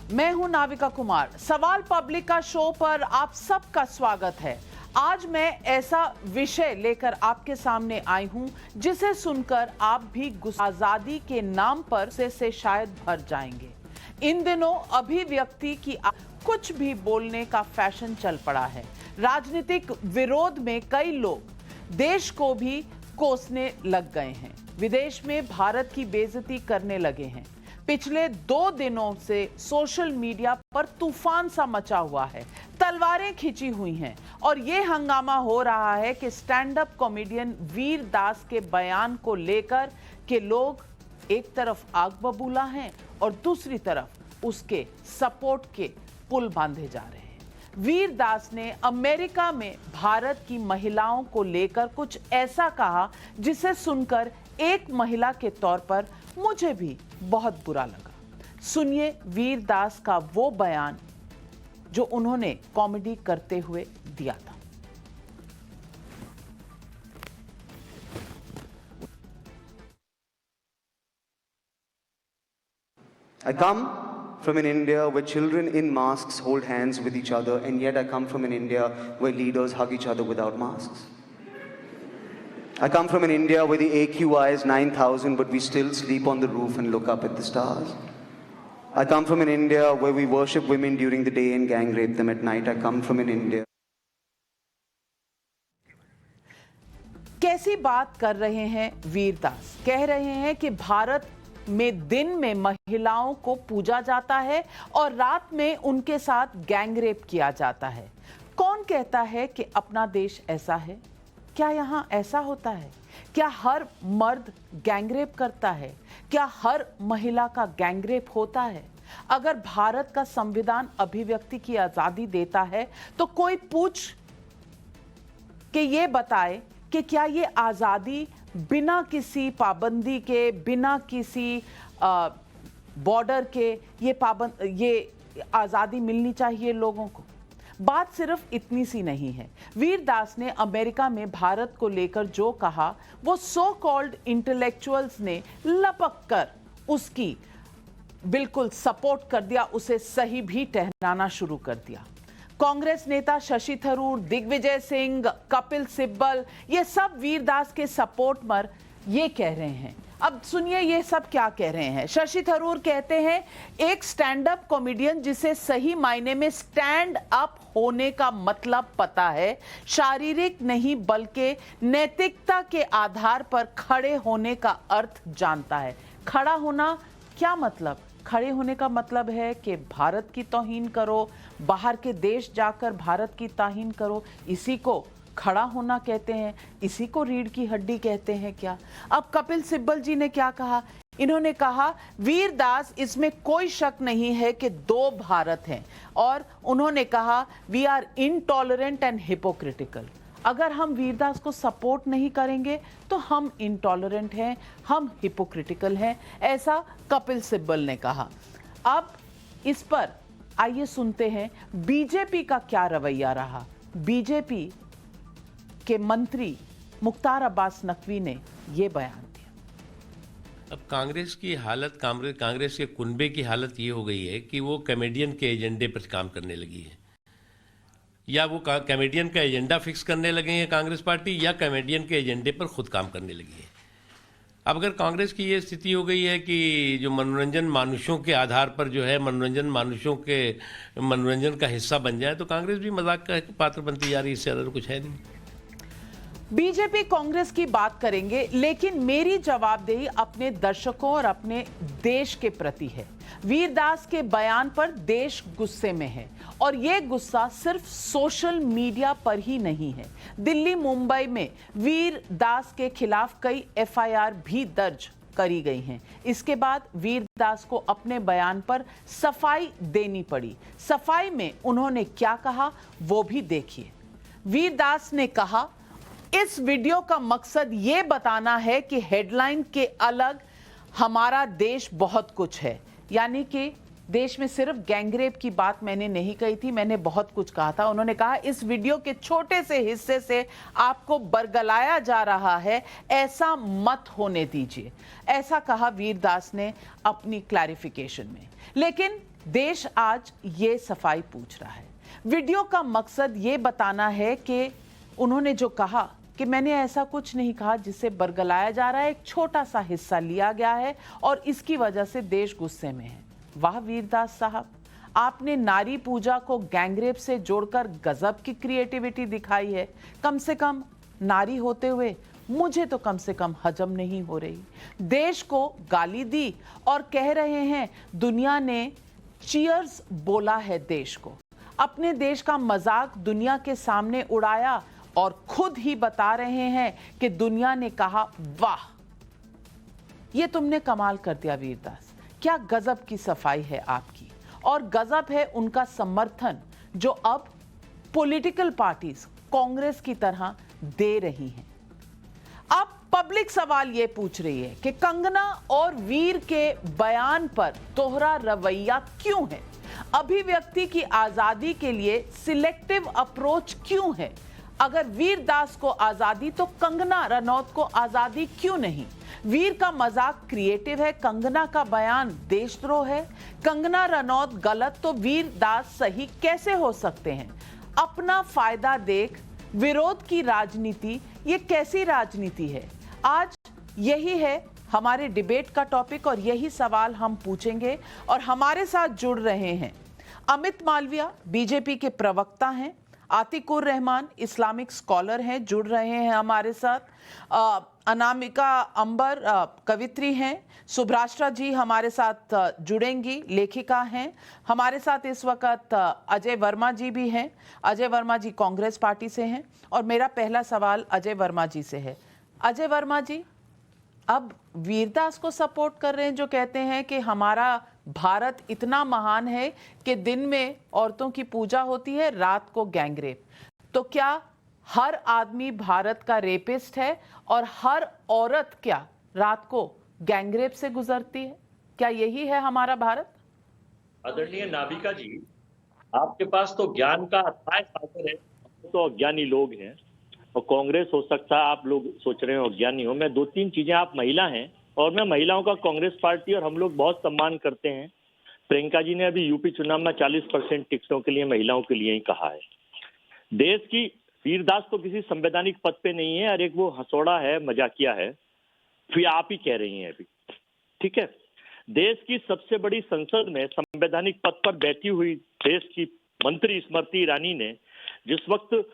मैं हूं नाविका कुमार। सवाल पब्लिक का शो पर आप सबका स्वागत है। आज मैं ऐसा विषय लेकर आपके सामने आई हूं जिसे सुनकर आप भी आजादी के नाम पर से शायद भर जाएंगे। इन दिनों अभिव्यक्ति की कुछ भी बोलने का फैशन चल पड़ा है। राजनीतिक विरोध में कई लोग देश को भी कोसने लग गए हैं, विदेश में भारत की बेइज्जती करने लगे हैं। पिछले 2 दिनों से सोशल मीडिया पर तूफान सा मचा हुआ है, तलवारें खिंची हुई हैं और ये हंगामा हो रहा है कि स्टैंड अप कॉमेडियन वीर दास के बयान को लेकर के लोग एक तरफ आग बबूला हैं और दूसरी तरफ उसके सपोर्ट के पुल बांधे जा रहे हैं। वीर दास ने अमेरिका में भारत की महिलाओं को लेकर कुछ ऐसा कहा जिसे सुनकर एक महिला के तौर पर मुझे भी बहुत बुरा लगा। सुनिए वीर दास का वो बयान जो उन्होंने कॉमेडी करते हुए दिया था। I come from an India where children in masks hold hands with each other, and yet I come from an India where leaders hug each other without masks. I come from an India where the AQI is 9,000, but we still sleep on the roof and look up at the stars. I come from an India where we worship women during the day and gang rape them at night. I come from an India. कैसी बात कर रहे हैं वीर दास। कह रहे हैं कि भारत में दिन में महिलाओं को पूजा जाता है और रात में उनके साथ गैंग रेप किया जाता है। कौन कहता है कि अपना देश ऐसा है? क्या यहां ऐसा होता है? क्या हर मर्द गैंगरेप करता है? क्या हर महिला का गैंगरेप होता है? अगर भारत का संविधान अभिव्यक्ति की आजादी देता है तो कोई पूछ के ये बताए कि क्या ये आजादी बिना किसी पाबंदी के, बिना किसी बॉर्डर के ये आजादी मिलनी चाहिए लोगों को। बात सिर्फ इतनी सी नहीं है। वीर दास ने अमेरिका में भारत को लेकर जो कहा वो सो कॉल्ड इंटेलेक्चुअल्स ने लपक कर उसकी बिल्कुल सपोर्ट कर दिया, उसे सही भी ठहराना शुरू कर दिया। कांग्रेस नेता शशि थरूर, दिग्विजय सिंह, कपिल सिब्बल, ये सब वीर दास के सपोर्ट में ये कह रहे हैं। अब सुनिए ये सब क्या कह रहे हैं। शशि थरूर कहते हैं एक स्टैंड अप कॉमेडियन जिसे सही मायने में स्टैंड अप होने का मतलब पता है, शारीरिक नहीं बल्कि नैतिकता के आधार पर खड़े होने का अर्थ जानता है। खड़ा होना क्या मतलब? खड़े होने का मतलब है कि भारत की तौहीन करो, बाहर के देश जाकर भारत की तौहीन करो, इसी को खड़ा होना कहते हैं, इसी को रीढ़ की हड्डी कहते हैं क्या? अब कपिल सिब्बल जी ने क्या कहा? इन्होंने कहा वीर दास इसमें कोई शक नहीं है कि 2 भारत हैं और उन्होंने कहा we are intolerant and hypocritical. अगर हम वीर दास को सपोर्ट नहीं करेंगे तो हम इनटॉलरेंट हैं, हम हिपोक्रिटिकल हैं, ऐसा कपिल सिब्बल ने कहा। अब इस पर आइए सुनते हैं बीजेपी का क्या रवैया रहा। बीजेपी के मंत्री मुख्तार अब्बास नकवी ने यह बयान दिया। अब कांग्रेस की हालत, कांग्रेस के कुनबे की हालत ये हो गई है कि वो कॉमेडियन के एजेंडे पर काम करने लगी है, या वो कॉमेडियन का एजेंडा फिक्स करने लगे हैं कांग्रेस पार्टी, या कॉमेडियन के एजेंडे पर खुद काम करने लगी है। अब अगर कांग्रेस की ये स्थिति हो गई है कि जो मनोरंजन मानुषों के आधार पर जो है मनोरंजन मानुषों के मनोरंजन का हिस्सा बन जाए, तो कांग्रेस भी मजाक का पात्र बनती जा रही है, इससे ज़्यादा कुछ है नहीं। बीजेपी कांग्रेस की बात करेंगे, लेकिन मेरी जवाबदेही अपने दर्शकों और अपने देश के प्रति है। वीर दास के बयान पर देश गुस्से में है और यह गुस्सा सिर्फ सोशल मीडिया पर ही नहीं है। दिल्ली, मुंबई में वीर दास के खिलाफ कई एफआईआर भी दर्ज करी गई हैं। इसके बाद वीर दास को अपने बयान पर सफाई देनी पड़ी। सफाई में उन्होंने क्या कहा वो भी देखिए। वीर दास ने कहा इस वीडियो का मकसद ये बताना है कि हेडलाइन के अलग हमारा देश बहुत कुछ है, यानी कि देश में सिर्फ गैंगरेप की बात मैंने नहीं कही थी, मैंने बहुत कुछ कहा था। उन्होंने कहा इस वीडियो के छोटे से हिस्से से आपको बरगलाया जा रहा है, ऐसा मत होने दीजिए। ऐसा कहा वीर दास ने अपनी क्लैरिफिकेशन में। लेकिन देश आज ये सफाई पूछ रहा है। वीडियो का मकसद ये बताना है कि उन्होंने जो कहा कि मैंने ऐसा कुछ नहीं कहा जिससे बरगलाया जा रहा है, एक छोटा सा हिस्सा लिया गया है और इसकी वजह से देश गुस्से में है। वाह वीरदास साहब, आपने नारी पूजा को गैंगरेप से जोड़कर गजब की क्रिएटिविटी दिखाई है। कम से कम नारी होते हुए मुझे तो कम से कम हजम नहीं हो रही। देश को गाली दी और कह रहे हैं दुनिया ने चीयर्स बोला है देश को। अपने देश का मजाक दुनिया के सामने उड़ाया और खुद ही बता रहे हैं कि दुनिया ने कहा वाह, ये तुमने कमाल कर दिया वीरदास। क्या गजब की सफाई है आपकी, और गजब है उनका समर्थन जो अब पॉलिटिकल पार्टीज कांग्रेस की तरह दे रही हैं। अब पब्लिक सवाल यह पूछ रही है कि कंगना और वीर के बयान पर दोहरा रवैया क्यों है? अभिव्यक्ति की आजादी के लिए सिलेक्टिव अप्रोच क्यों है? अगर वीर दास को आजादी तो कंगना रनौत को आजादी क्यों नहीं? वीर का मजाक क्रिएटिव है, कंगना का बयान देशद्रोह है। कंगना रनौत गलत तो वीर दास सही कैसे हो सकते हैं? अपना फायदा देख विरोध की राजनीति, ये कैसी राजनीति है? आज यही है हमारे डिबेट का टॉपिक और यही सवाल हम पूछेंगे। और हमारे साथ जुड़ रहे हैं अमित मालविया, बीजेपी के प्रवक्ता हैं, आतिकुर रहमान इस्लामिक स्कॉलर हैं, जुड़ रहे हैं हमारे साथ। अनामिका अंबर कवित्री हैं, सुभ्राष्ट्रा जी हमारे साथ जुड़ेंगी, लेखिका हैं। हमारे साथ इस वक्त अजय वर्मा जी भी हैं। अजय वर्मा जी कांग्रेस पार्टी से हैं और मेरा पहला सवाल अजय वर्मा जी से है। अजय वर्मा जी, अब वीरदास को सपोर्ट कर रहे हैं जो कहते हैं कि हमारा भारत इतना महान है कि दिन में औरतों की पूजा होती है, रात को गैंगरेप। तो क्या हर आदमी भारत का रेपिस्ट है और हर औरत क्या रात को गैंगरेप से गुजरती है? क्या यही है हमारा भारत? आदरणीय नाभिका जी, आपके पास तो ज्ञान का अथाह सागर है, हम तो अज्ञानी लोग हैं। और कांग्रेस हो सकता है आप लोग सोच रहे हो अज्ञानी हो। मैं दो तीन चीजें, आप महिला हैं और मैं महिलाओं का कांग्रेस पार्टी और हम लोग बहुत सम्मान करते हैं। प्रियंका जी ने अभी यूपी चुनाव में 40% टिकटों के लिए महिलाओं के लिए ही कहा है। देश की वीरदास तो किसी संवैधानिक पद पे नहीं है और एक वो हंसौड़ा है, मजाकिया है, फिर आप ही कह रही हैं अभी, ठीक है। देश की सबसे बड़ी संसद में संवैधानिक पद पर बैठी हुई देश की मंत्री स्मृति ईरानी ने जिस वक्त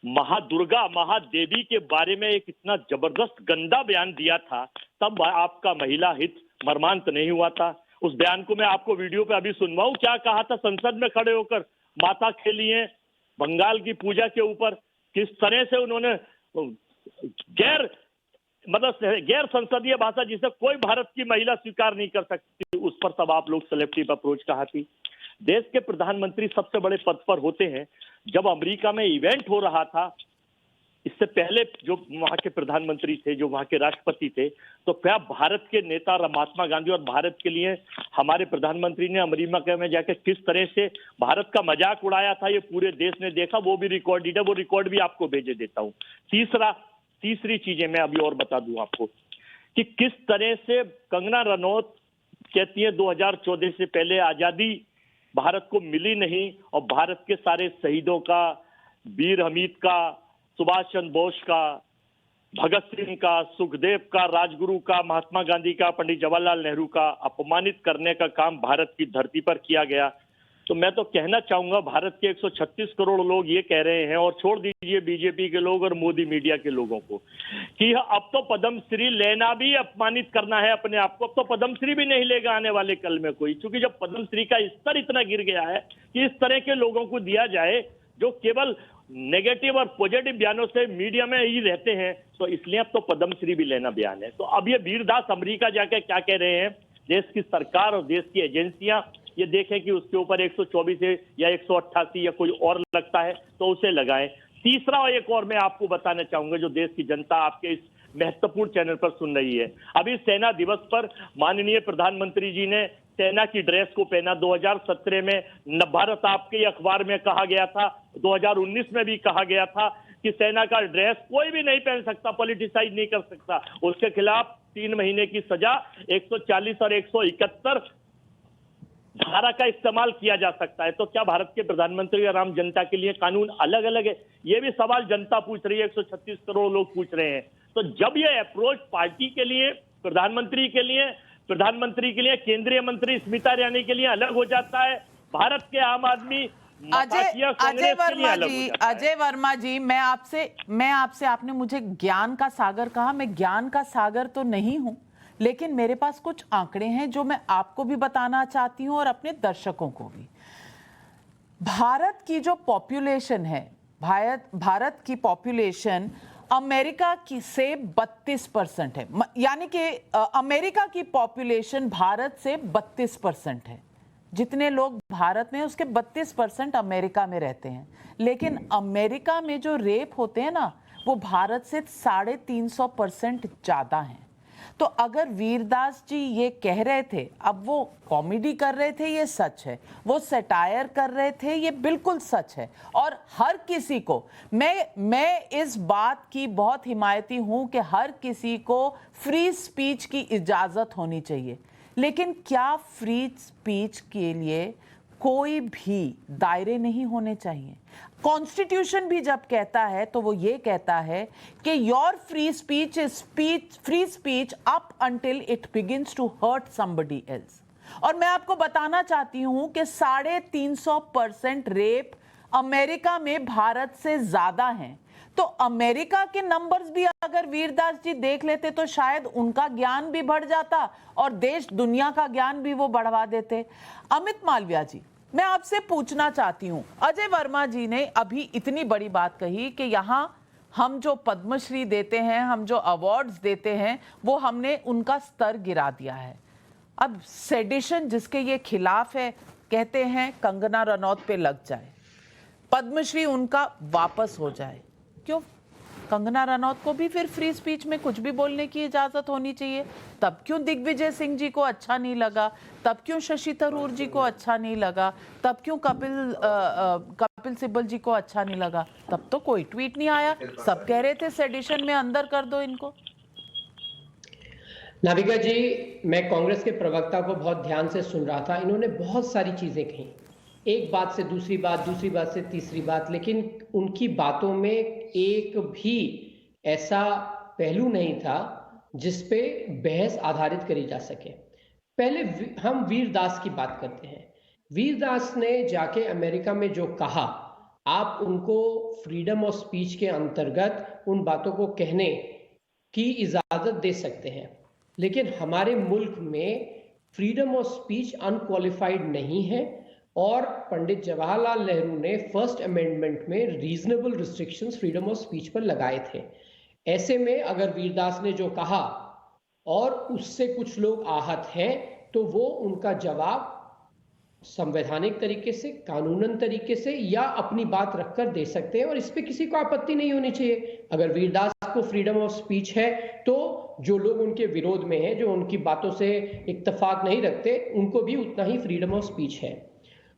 महादुर्गा महादेवी के बारे में एक इतना जबरदस्त गंदा बयान दिया था, तब आपका महिला हित मर्मांत नहीं हुआ था। उस बयान को मैं आपको वीडियो पे अभी सुनवाऊं। क्या कहा था संसद में खड़े होकर? माता खेली है बंगाल की पूजा के ऊपर, किस तरह से उन्होंने गैर संसदीय भाषा जिसे कोई भारत की महिला स्वीकार नहीं कर सकती, उस पर सब आप लोग सेलेक्टिव अप्रोच कहा थी। देश के प्रधानमंत्री सबसे बड़े पद पर होते हैं। जब अमेरिका में इवेंट हो रहा था, इससे पहले जो वहां के प्रधानमंत्री थे, जो वहां के राष्ट्रपति थे, तो क्या भारत के नेता महात्मा गांधी और भारत के लिए हमारे प्रधानमंत्री ने अमेरिका में जाकर किस तरह से भारत का मजाक उड़ाया था, ये पूरे देश ने देखा। वो भी रिकॉर्डेड है, वो रिकॉर्ड भी आपको भेजे देता हूँ। तीसरी चीजें मैं अभी और बता दूं आपको कि किस तरह से कंगना रनौत कहती है 2014 से पहले आजादी भारत को मिली नहीं और भारत के सारे शहीदों का, वीर हमीद का, सुभाष चंद्र बोस का, भगत सिंह का, सुखदेव का, राजगुरु का, महात्मा गांधी का, पंडित जवाहरलाल नेहरू का अपमानित करने का काम भारत की धरती पर किया गया। तो मैं तो कहना चाहूंगा भारत के 136 करोड़ लोग ये कह रहे हैं, और छोड़ दीजिए बीजेपी के लोग और मोदी मीडिया के लोगों को, कि अब तो पद्मश्री लेना भी अपमानित करना है अपने आप को। अब तो पद्मश्री भी नहीं लेगा आने वाले कल में कोई, क्योंकि जब पद्मश्री का स्तर इतना गिर गया है कि इस तरह के लोगों को दिया जाए जो केवल नेगेटिव और पॉजिटिव बयानों से मीडिया में ही रहते हैं, तो इसलिए अब तो पद्मश्री भी लेना बयान है। तो अब ये वीरदास अमेरिका जाके क्या कह रहे हैं? देश की सरकार और देश की एजेंसियां ये देखें कि उसके ऊपर 124 या 188 या कोई और लगता है तो उसे लगाएं। तीसरा एक और मैं आपको बताना चाहूंगा जो देश की जनता आपके इस महत्वपूर्ण चैनल पर सुन रही है। अभी सेना दिवस पर माननीय प्रधानमंत्री जी ने सेना की ड्रेस को पहना। 2017 में नवभारत आपके अखबार में कहा गया था, 2019 में भी कहा गया था कि सेना का ड्रेस कोई भी नहीं पहन सकता, पॉलिटिसाइज नहीं कर सकता। उसके खिलाफ 3 महीने की सजा, 140 और 171 धारा का इस्तेमाल किया जा सकता है। तो क्या भारत के प्रधानमंत्री और आम जनता के लिए कानून अलग अलग है? ये भी सवाल जनता पूछ रही है, 136 करोड़ लोग पूछ रहे हैं। तो जब ये अप्रोच पार्टी के लिए, प्रधानमंत्री के लिए केंद्रीय मंत्री स्मिता ईरानी के लिए अलग हो जाता है, भारत के आम आदमी अजय वर्मा जी, मैं आपसे आपने मुझे ज्ञान का सागर कहा। मैं ज्ञान का सागर तो नहीं हूं, लेकिन मेरे पास कुछ आंकड़े हैं जो मैं आपको भी बताना चाहती हूं और अपने दर्शकों को भी। भारत की जो पॉपुलेशन है, भारत की पॉपुलेशन अमेरिका की से 32% है। यानी कि अमेरिका की पॉपुलेशन भारत से 32% है। जितने लोग भारत में, उसके 32% अमेरिका में रहते हैं। लेकिन अमेरिका में जो रेप होते हैं ना, वो भारत से 350% ज्यादा हैं। तो अगर वीरदास जी ये कह रहे थे, अब वो कॉमेडी कर रहे थे, ये सच है। वो सटायर कर रहे थे, ये बिल्कुल सच है। और हर किसी को, मैं इस बात की बहुत हिमायती हूं कि हर किसी को फ्री स्पीच की इजाजत होनी चाहिए। लेकिन क्या फ्री स्पीच के लिए कोई भी दायरे नहीं होने चाहिए? कॉन्स्टिट्यूशन भी जब कहता है तो वो ये कहता है कि your free speech is free speech up until it begins to hurt somebody else. और मैं आपको बताना चाहती हूं कि 350% रेप अमेरिका में भारत से ज्यादा हैं। तो अमेरिका के नंबर्स भी अगर वीरदास जी देख लेते तो शायद उनका ज्ञान भी बढ़ जाता और देश दुनिया का ज्ञान भी वो बढ़वा देते। अमित मालविया जी, मैं आपसे पूछना चाहती हूं, अजय वर्मा जी ने अभी इतनी बड़ी बात कही कि यहां हम जो पद्मश्री देते हैं, हम जो अवार्ड्स देते हैं, वो हमने उनका स्तर गिरा दिया है। अब सेडिशन जिसके ये खिलाफ है, कहते हैं कंगना रनौत पे लग जाए, पद्मश्री उनका वापस हो जाए। क्यों? कंगना रनौत को भी फिर फ्री स्पीच में कुछ भी बोलने की इजाजत होनी चाहिए। तब क्यों दिग्विजय सिंह जी को अच्छा नहीं लगा? तब क्यों शशि थरूर जी को अच्छा नहीं लगा? तब क्यों कपिल सिब्बल जी को अच्छा नहीं लगा? तब तो कोई ट्वीट नहीं आया, सब कह रहे थे सेडिशन में अंदर कर दो इनको। नाविका जी, मैं कांग्रेस के प्रवक्ता को बहुत ध्यान से सुन रहा था। इन्होंने बहुत सारी चीजें कही, एक बात से दूसरी बात, दूसरी बात से तीसरी बात, लेकिन उनकी बातों में एक भी ऐसा पहलू नहीं था जिस पे बहस आधारित करी जा सके। पहले हम वीरदास की बात करते हैं। वीरदास ने जाके अमेरिका में जो कहा, आप उनको फ्रीडम ऑफ स्पीच के अंतर्गत उन बातों को कहने की इजाजत दे सकते हैं, लेकिन हमारे मुल्क में फ्रीडम ऑफ स्पीच अनक्वालिफाइड नहीं है। और पंडित जवाहरलाल नेहरू ने फर्स्ट अमेंडमेंट में reasonable restrictions freedom of speech पर लगाए थे। ऐसे में अगर वीरदास ने जो कहा और उससे कुछ लोग आहत हैं, तो वो उनका जवाब संवैधानिक तरीके से, कानूनन तरीके से या अपनी बात रखकर दे सकते हैं और इस पे किसी को आपत्ति नहीं होनी चाहिए। अगर वीरदास को फ्रीडम ऑफ स्पीच है, तो जो लोग उनके विरोध में हैं, जो उनकी बातों से इत्तेफाक नहीं रखते, उनको भी उतना ही फ्रीडम ऑफ स्पीच है।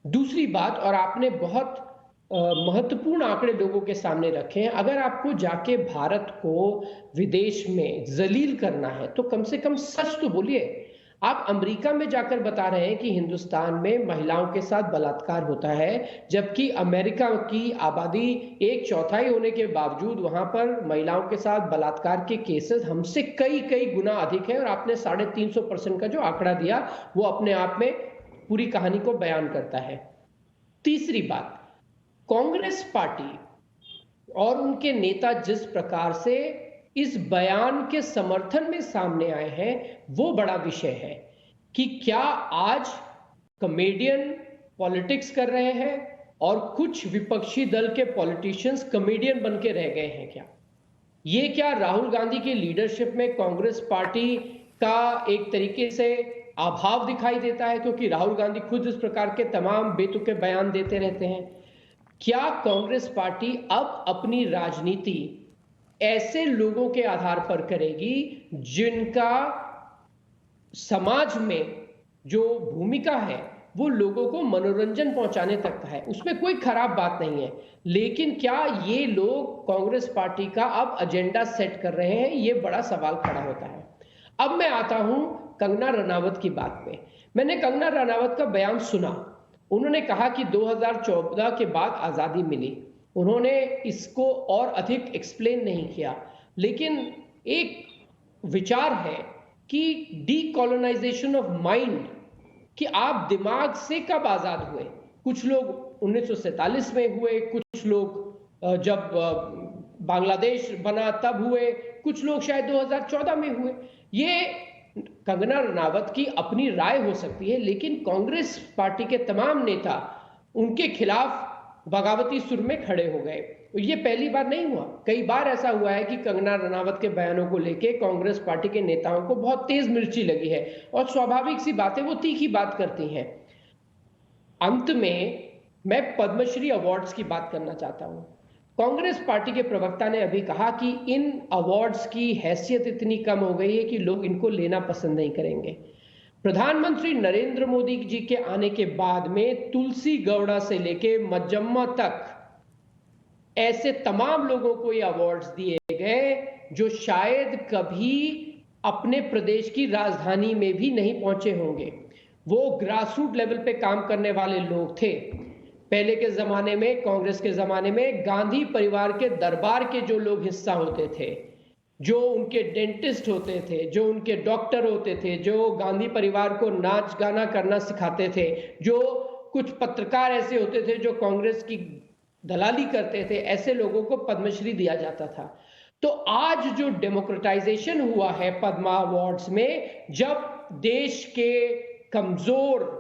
दूसरी बात, और आपने बहुत महत्वपूर्ण आंकड़े लोगों के सामने रखे हैं, अगर आपको जाके भारत को विदेश में जलील करना है तो कम से कम सच तो बोलिए। आप अमेरिका में जाकर बता रहे हैं कि हिंदुस्तान में महिलाओं के साथ बलात्कार होता है, जबकि अमेरिका की आबादी 1/4 होने के बावजूद वहां पर महिलाओं के साथ बलात्कार के केसेस हमसे कई गुना अधिक है। और आपने 350% का जो आंकड़ा दिया, वो अपने आप में पूरी कहानी को बयान करता है। तीसरी बात, कांग्रेस पार्टी और उनके नेता जिस प्रकार से इस बयान के समर्थन में सामने आए हैं, वो बड़ा विषय है कि क्या आज कॉमेडियन पॉलिटिक्स कर रहे हैं और कुछ विपक्षी दल के पॉलिटिशियंस कॉमेडियन बन के रह गए हैं क्या? ये क्या राहुल गांधी की लीडरशिप में कांग्रेस पार्टी का एक तरीके से अभाव दिखाई देता है, क्योंकि राहुल गांधी खुद इस प्रकार के तमाम बेतुके बयान देते रहते हैं? क्या कांग्रेस पार्टी अब अपनी राजनीति ऐसे लोगों के आधार पर करेगी जिनका समाज में जो भूमिका है वो लोगों को मनोरंजन पहुंचाने तक का है? उसमें कोई खराब बात नहीं है, लेकिन क्या ये लोग कांग्रेस पार्टी का अब एजेंडा सेट कर रहे हैं? ये बड़ा सवाल खड़ा होता है। अब मैं आता हूं कंगना रनावत की बात में। मैंने कंगना रनावत का बयान सुना। उन्होंने कहा कि 2014 के बाद आज़ादी मिली। उन्होंने इसको और अधिक एक्सप्लेन नहीं किया, लेकिन एक विचार है कि डीकोलोनाइजेशन ऑफ माइंड, कि आप दिमाग से कब आज़ाद हुए। कुछ लोग 1947 में हुए, कुछ लोग जब बांग्लादेश बना तब हुए, कुछ लोग शायद 2014 में हुए। ये कंगना रनावत की अपनी राय हो सकती है, लेकिन कांग्रेस पार्टी के तमाम नेता उनके खिलाफ बगावती सुर में खड़े हो गए। ये पहली बार नहीं हुआ, कई बार ऐसा हुआ है कि कंगना रनावत के बयानों को लेके कांग्रेस पार्टी के नेताओं को बहुत तेज मिर्ची लगी है, और स्वाभाविक सी बात है, वो तीखी बात करती हैं। अंत में मैं पद्मश्री अवार्ड्स की बात करना चाहता हूं। कांग्रेस पार्टी के प्रवक्ता ने अभी कहा कि इन अवार्ड्स की हैसियत इतनी कम हो गई है कि लोग इनको लेना पसंद नहीं करेंगे। प्रधानमंत्री नरेंद्र मोदी जी के आने के बाद में तुलसी गौड़ा से लेके मजम्मा तक ऐसे तमाम लोगों को ये अवार्ड्स दिए गए जो शायद कभी अपने प्रदेश की राजधानी में भी नहीं पहुंचे होंगे। वो ग्रासरूट लेवल पे काम करने वाले लोग थे। पहले के जमाने में, कांग्रेस के जमाने में, गांधी परिवार के दरबार के जो लोग हिस्सा होते थे, जो उनके डेंटिस्ट होते थे, जो उनके डॉक्टर होते थे, जो गांधी परिवार को नाच गाना करना सिखाते थे, जो कुछ पत्रकार ऐसे होते थे जो कांग्रेस की दलाली करते थे, ऐसे लोगों को पद्मश्री दिया जाता था। तो आज जो डेमोक्रेटाइजेशन हुआ है पद्मा अवार्ड्स में, जब देश के कमजोर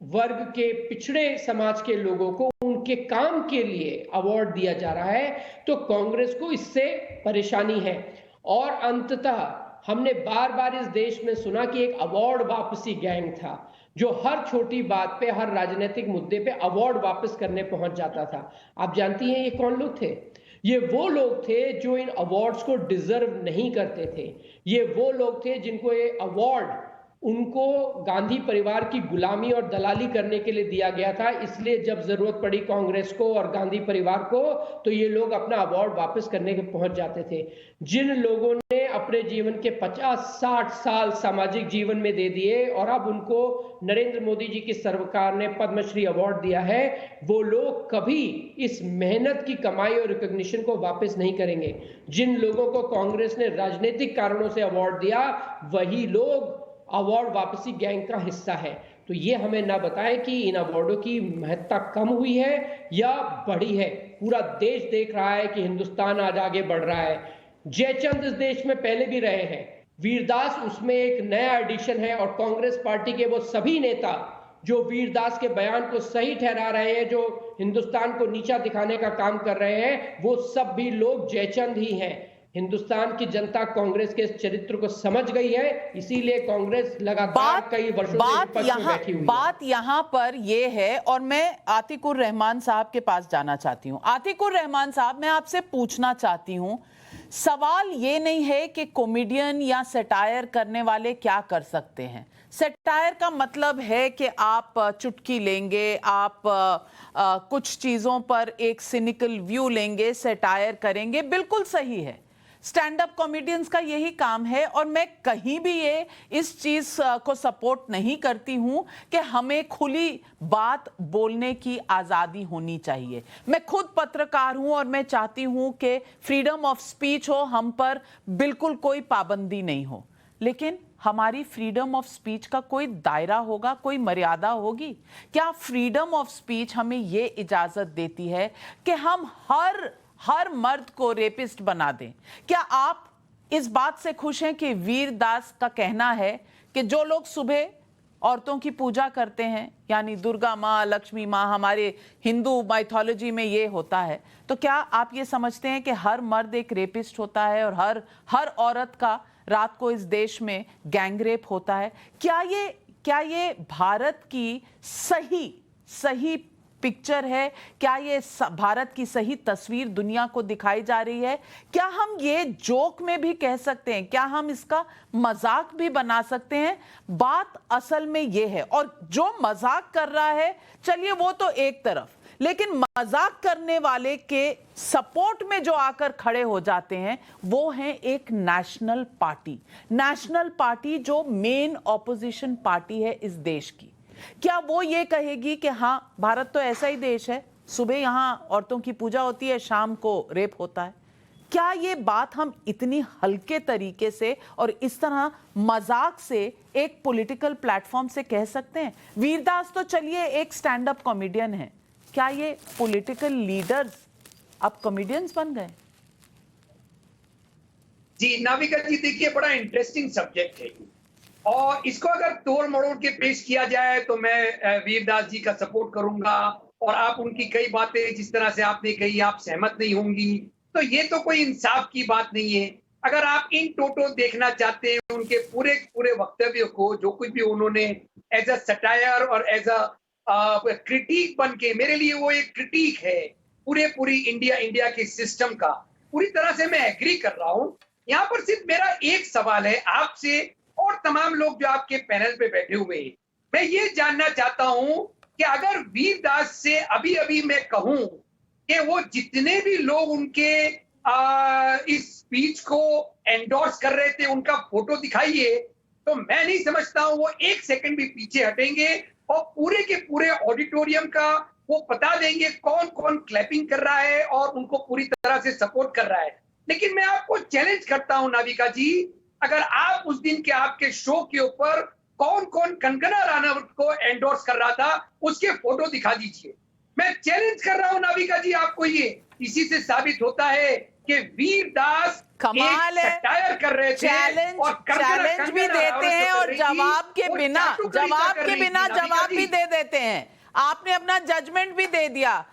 वर्ग के, पिछड़े समाज के लोगों को उनके काम के लिए अवार्ड दिया जा रहा है, तो कांग्रेस को इससे परेशानी है। और अंततः हमने बार बार इस देश में सुना कि एक अवार्ड वापसी गैंग था जो हर छोटी बात पे, हर राजनीतिक मुद्दे पे अवार्ड वापस करने पहुंच जाता था। आप जानती हैं ये कौन लोग थे? ये वो लोग थे जो इन अवार्ड्स को डिजर्व नहीं करते थे। ये वो लोग थे जिनको ये अवार्ड उनको गांधी परिवार की गुलामी और दलाली करने के लिए दिया गया था। इसलिए जब जरूरत पड़ी कांग्रेस को और गांधी परिवार को, तो ये लोग अपना अवार्ड वापस करने के पहुंच जाते थे। जिन लोगों ने अपने जीवन के 50-60 साल सामाजिक जीवन में दे दिए और अब उनको नरेंद्र मोदी जी की सरकार ने पद्मश्री अवार्ड दिया है, वो लोग कभी इस मेहनत की कमाई और रिकॉग्निशन को वापस नहीं करेंगे। जिन लोगों को कांग्रेस ने राजनीतिक कारणों से अवार्ड दिया, वही लोग अवार्ड वापसी गैंग का हिस्सा है। तो ये हमें ना बताएं कि इन अवार्डों की महत्ता कम हुई है या बढ़ी है। पूरा देश देख रहा है कि हिंदुस्तान आज आगे बढ़ रहा है। जयचंद इस देश में पहले भी रहे हैं, वीरदास उसमें एक नया एडिशन है, और कांग्रेस पार्टी के वो सभी नेता जो वीरदास के बयान को सही ठहरा रहे हैं, जो हिंदुस्तान को नीचा दिखाने का काम कर रहे हैं, वो सब भी लोग जयचंद ही हैं। हिंदुस्तान की जनता कांग्रेस के इस चरित्र को समझ गई है, इसीलिए कांग्रेस लगातार कई वर्षों से विपक्ष में बैठी हुई है। बात यहां पर यह है, और मैं आतिकुर रहमान साहब के पास जाना चाहती हूं। आतिकुर रहमान साहब, मैं आपसे पूछना चाहती हूं, सवाल ये नहीं है कि कॉमेडियन या सटायर करने वाले क्या कर सकते हैं। सटायर का मतलब है कि आप चुटकी लेंगे, आप कुछ चीजों पर एक सिनिकल व्यू लेंगे, सटायर करेंगे, बिल्कुल सही है। स्टैंड अप कॉमेडियंस का यही काम है, और मैं कहीं भी ये इस चीज को सपोर्ट नहीं करती हूं कि हमें खुली बात बोलने की आजादी होनी चाहिए। मैं खुद पत्रकार हूं और मैं चाहती हूं कि फ्रीडम ऑफ स्पीच हो, हम पर बिल्कुल कोई पाबंदी नहीं हो, लेकिन हमारी फ्रीडम ऑफ स्पीच का कोई दायरा होगा, कोई मर्यादा होगी? क्या फ्रीडम ऑफ स्पीच हमें ये इजाजत देती है कि हम हर मर्द को रेपिस्ट बना दें? क्या आप इस बात से खुश हैं कि वीरदास का कहना है कि जो लोग सुबह औरतों की पूजा करते हैं, यानी दुर्गा माँ, लक्ष्मी माँ, हमारे हिंदू माइथोलॉजी में ये होता है, तो क्या आप ये समझते हैं कि हर मर्द एक रेपिस्ट होता है और हर औरत का रात को इस देश में गैंगरेप होता है? क्या ये भारत की सही पिक्चर है? क्या ये भारत की सही तस्वीर दुनिया को दिखाई जा रही है? क्या हम ये जोक में भी कह सकते हैं? क्या हम इसका मजाक भी बना सकते हैं? बात असल में ये है, और जो मजाक कर रहा है, चलिए वो तो एक तरफ, लेकिन मजाक करने वाले के सपोर्ट में जो आकर खड़े हो जाते हैं वो है एक नेशनल पार्टी जो मेन ऑपोजिशन पार्टी है इस देश की। क्या वो ये कहेगी कि हाँ भारत तो ऐसा ही देश है, सुबह यहाँ औरतों की पूजा होती है, शाम को रेप होता है? क्या ये बात हम इतनी हल्के तरीके से और इस तरह मजाक से एक पॉलिटिकल प्लेटफॉर्म से कह सकते हैं? वीरदास तो चलिए एक स्टैंड अप कॉमेडियन है, क्या ये पॉलिटिकल लीडर्स अब कॉमेडियंस बन गए? जी नाविका जी, देखिए बड़ा इंटरेस्टिंग सब्जेक्ट है और इसको अगर तोड़ मरोड़ के पेश किया जाए तो मैं वीरदास जी का सपोर्ट करूंगा और आप उनकी कई बातें जिस तरह से आपने कही आप सहमत नहीं होंगी, तो ये तो कोई इंसाफ की बात नहीं है। अगर आप इन टोटो देखना चाहते हैं उनके पूरे वक्तव्य को, जो कुछ भी उन्होंने एज अ सटायर और एज अ क्रिटिक बन के, मेरे लिए वो एक क्रिटिक है पूरी इंडिया के सिस्टम का, पूरी तरह से मैं एग्री कर रहा हूं। यहाँ पर सिर्फ मेरा एक सवाल है आपसे और तमाम लोग जो आपके पैनल पे बैठे हुए हैं, मैं ये जानना चाहता हूं कि अगर वीरदास से अभी मैं कहूं कि वो जितने भी लोग उनके इस स्पीच को एंडोर्स कर रहे थे उनका फोटो दिखाइए, तो मैं नहीं समझता हूं वो एक सेकंड भी पीछे हटेंगे और पूरे के पूरे ऑडिटोरियम का वो बता देंगे कौन कौन क्लैपिंग कर रहा है और उनको पूरी तरह से सपोर्ट कर रहा है। लेकिन मैं आपको चैलेंज करता हूं नाविका जी, अगर आप उस दिन के आपके शो के ऊपर कौन कौन कंगना रनौत को एंडोर्स कर रहा था उसके फोटो दिखा दीजिए। मैं चैलेंज कर रहा हूं नाविका जी आपको, ये इसी से साबित होता है कि वीरदास कमाल है, सटायर कर रहे थे और चैलेंज भी देते हैं और जवाब के बिना जवाब भी दे देते हैं। आपने अपना जजमेंट भी दे दिया।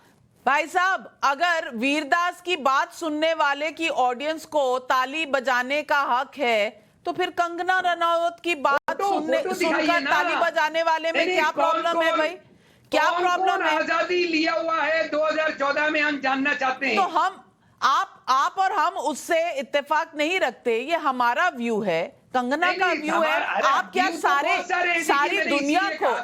भाई साहब, अगर वीरदास की बात सुनने वाले की ऑडियंस को ताली बजाने का हक है तो फिर कंगना रनौत की बात सुनकर ताली बजाने वाले में क्या प्रॉब्लम है भाई? क्या प्रॉब्लम है? आजादी लिया हुआ है 2014 में, हम जानना चाहते हैं। तो हम आप और हम उससे इत्तेफाक नहीं रखते, ये हमारा व्यू है, कंगना का व्यू है। आप क्या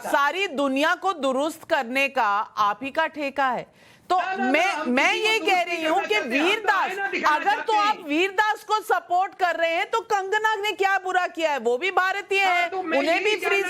सारी दुनिया को दुरुस्त करने का आप ही का ठेका है? तो मैं ये कह रही हूं कि वीरदास, अगर तो आप वीरदास को सपोर्ट कर रहे हैं तो कंगना ने क्या बुरा किया है? वो भी भारतीय है, उन्हें भी फ्री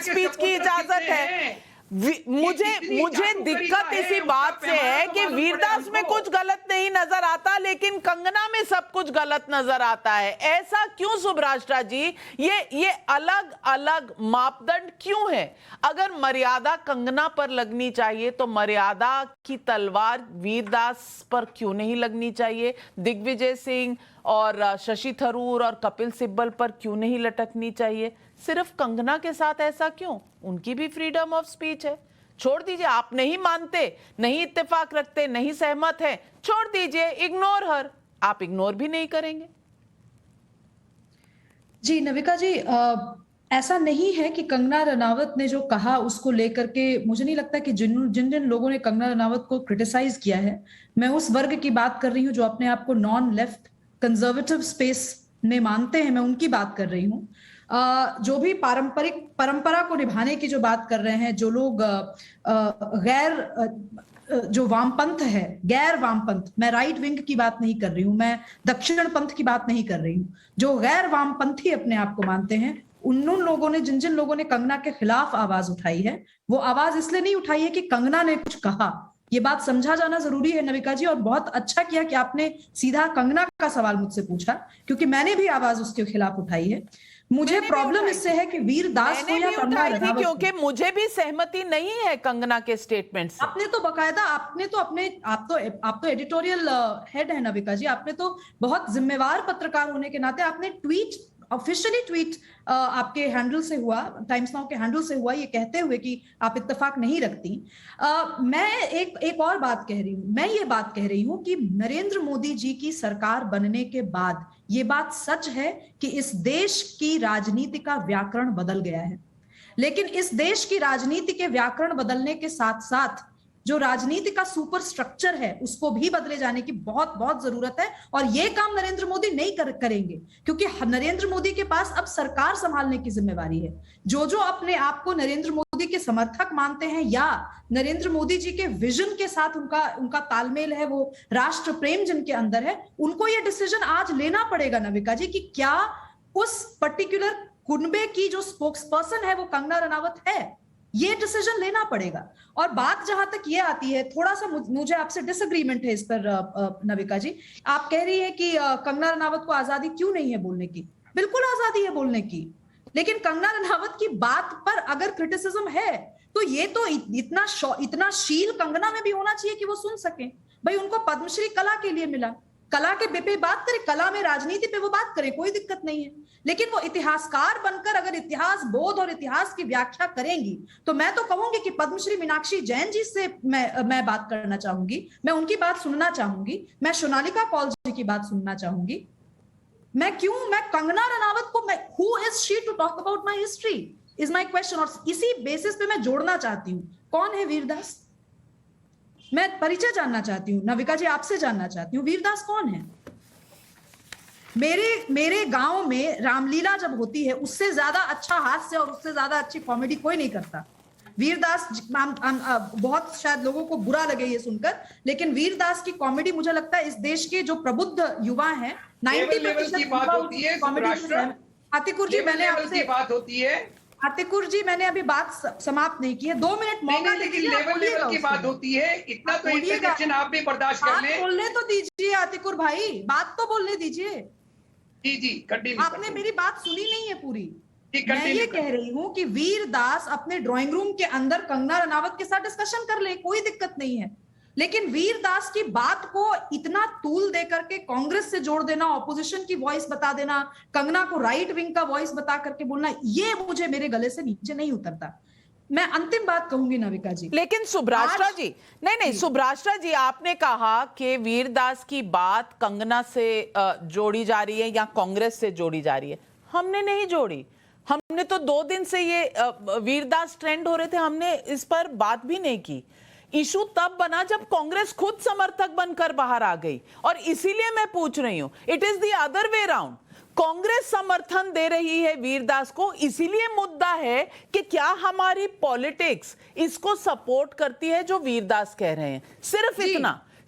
स्पीच की इजाजत है। मुझे दिक्कत इसी बात से है कि वीरदास में कुछ गलत नहीं नजर आता लेकिन कंगना में सब कुछ गलत नजर आता है। ऐसा क्यों सुभ्राष्ट्रा जी? ये अलग अलग मापदंड क्यों है? अगर मर्यादा कंगना पर लगनी चाहिए तो मर्यादा की तलवार वीरदास पर क्यों नहीं लगनी चाहिए? दिग्विजय सिंह और शशि थरूर और कपिल सिब्बल पर क्यों नहीं लटकनी चाहिए? सिर्फ कंगना के साथ ऐसा क्यों? उनकी भी फ्रीडम ऑफ स्पीच है, छोड़ दीजिए। आप नहीं मानते, नहीं इत्तेफाक रखते, नहीं सहमत हैं, छोड़ दीजिए, इग्नोर हर। आप इग्नोर भी नहीं करेंगे। जी नविका जी, ऐसा नहीं है कि कंगना रनावत ने जो कहा उसको लेकर के मुझे नहीं लगता कि जिन लोगों ने कंगना रनावत को क्रिटिसाइज किया है, मैं उस वर्ग की बात कर रही हूँ जो अपने आप को नॉन लेफ्ट कंजर्वेटिव स्पेस में मानते हैं, मैं उनकी बात कर रही हूँ। जो भी परंपरा को निभाने की जो बात कर रहे हैं, जो लोग जो वामपंथ है, गैर वामपंथ, मैं राइट विंग की बात नहीं कर रही हूं, मैं दक्षिण पंथ की बात नहीं कर रही हूं, जो गैर वामपंथी अपने आप को मानते हैं, उन लोगों ने जिन लोगों ने कंगना के खिलाफ आवाज उठाई है, वो आवाज इसलिए नहीं उठाई है कि कंगना ने कुछ कहा। ये बात समझा जाना जरूरी है नविका जी, और बहुत अच्छा किया कि आपने सीधा कंगना का सवाल मुझसे पूछा, क्योंकि मैंने भी आवाज उसके खिलाफ उठाई है। मुझे प्रॉब्लम इससे है कि वीरदास को या कंगना रनावत, क्योंकि मुझे भी सहमति नहीं है कंगना के स्टेटमेंट से। आपने तो बकायदा आप तो एडिटोरियल हेड है नविका जी, आपने तो बहुत जिम्मेवार पत्रकार होने के नाते आपने ऑफिशियली ट्वीट आपके हैंडल से हुआ, टाइम्स नाउ के हैंडल से हुआ, ये कहते हुए कि आप इत्तेफाक नहीं रखती। मैं एक और बात कह रही हूँ, मैं ये बात कह रही हूँ कि नरेंद्र मोदी जी की सरकार बनने के बाद ये बात सच है कि इस देश की राजनीति का व्याकरण बदल गया है। लेकिन इस देश की राजनीति के व्याकरण बदलने के साथ साथ जो राजनीति का सुपर स्ट्रक्चर है उसको भी बदले जाने की बहुत बहुत जरूरत है। और ये काम नरेंद्र मोदी नहीं करेंगे, क्योंकि नरेंद्र मोदी के पास अब सरकार संभालने की जिम्मेवारी है। जो जो अपने आप को नरेंद्र मोदी के समर्थक मानते हैं या नरेंद्र मोदी जी के विजन के साथ उनका तालमेल है, वो राष्ट्र प्रेम जिनके अंदर है, उनको ये डिसीजन आज लेना पड़ेगा नविका जी कि क्या उस पर्टिकुलर कुनबे की जो स्पोक्स पर्सन है वो कंगना रनावत है, ये डिसीजन लेना पड़ेगा। और बात जहां तक ये आती है, थोड़ा सा मुझे आपसे डिसएग्रीमेंट है इस पर नविका जी। आप कह रही है कि कंगना रनावत को आजादी क्यों नहीं है बोलने की। बिल्कुल आजादी है बोलने की, लेकिन कंगना रनावत की बात पर अगर क्रिटिसिज्म है तो ये तो इतना शील कंगना में भी होना चाहिए कि वो सुन सके। भाई उनको पद्मश्री कला के लिए मिला, कला के पे बात करें, कला में राजनीति पे वो बात करें, कोई दिक्कत नहीं है। लेकिन वो इतिहासकार बनकर अगर इतिहास बोध और इतिहास की व्याख्या करेंगी तो मैं तो कहूंगी कि पद्मश्री मीनाक्षी जैन जी से मैं बात करना चाहूंगी, मैं उनकी बात सुनना चाहूंगी, मैं सोनालिका कौल जी की बात सुनना चाहूंगी। मैं कंगना रनावत को who is she to talk about my history is my question. और इसी बेसिस पे मैं जोड़ना चाहती हूँ, कौन है वीरदास, मैं परिचय जानना चाहती हूँ। नविका जी आपसे जानना चाहती हूँ, वीरदास कौन है। मेरे गांव में रामलीला जब होती है उससे ज्यादा अच्छा हास्य और उससे ज्यादा अच्छी कॉमेडी कोई नहीं करता। वीरदास बहुत शायद लोगों को बुरा लगे ये सुनकर, लेकिन वीरदास की कॉमेडी मुझे लगता है इस देश के जो प्रबुद्ध युवा हैं 90% की बात होती है। आतिकुर जी मैंने आपसे बात होती है, आतिकुर जी मैंने अभी बात समाप्त नहीं की है, 2 मिनट मौका दीजिए। लेवल की बात होती है, इतना तो इंटरजेक्शन आप भी बर्दाश्त कर लें। बोलने तो दीजिए आतिकुर भाई, बात तो बोलने दीजिए। जी कंटिन्यू। आपने मेरी बात सुनी नहीं है पूरी। मैं ये कह रही हूँ कि वीरदास अपने ड्राइंग रूम के अंदर कंगना रनावत के साथ डिस्कशन कर ले, कोई दिक्कत नहीं है। लेकिन वीरदास की बात को इतना तूल दे करके कांग्रेस से जोड़ देना, ऑपोजिशन की वॉइस बता देना, कंगना को राइट विंग का वॉइस बता करके बोलना, ये मुझे मेरे गले से नीचे नहीं उतरता। मैं अंतिम बात कहूंगी नविका जी। लेकिन सुब्राष्ट्रा जी, नहीं सुब्राष्ट्रा जी, आपने कहा कि वीरदास की बात कंगना से जोड़ी जा रही है या कांग्रेस से जोड़ी जा रही है। हमने नहीं जोड़ी, हमने तो 2 दिन से ये वीरदास ट्रेंड हो रहे थे, हमने इस पर बात भी नहीं की। इशू तब बना जब कांग्रेस खुद समर्थक बनकर बाहर आ गई, और इसीलिए मैं पूछ रही हूं, it is the other way round. Congress समर्थन दे रही है वीरदास को, इसीलिए मुद्दा है कि क्या हमारी पॉलिटिक्स इसको सपोर्ट करती है जो वीरदास कह रहे हैं।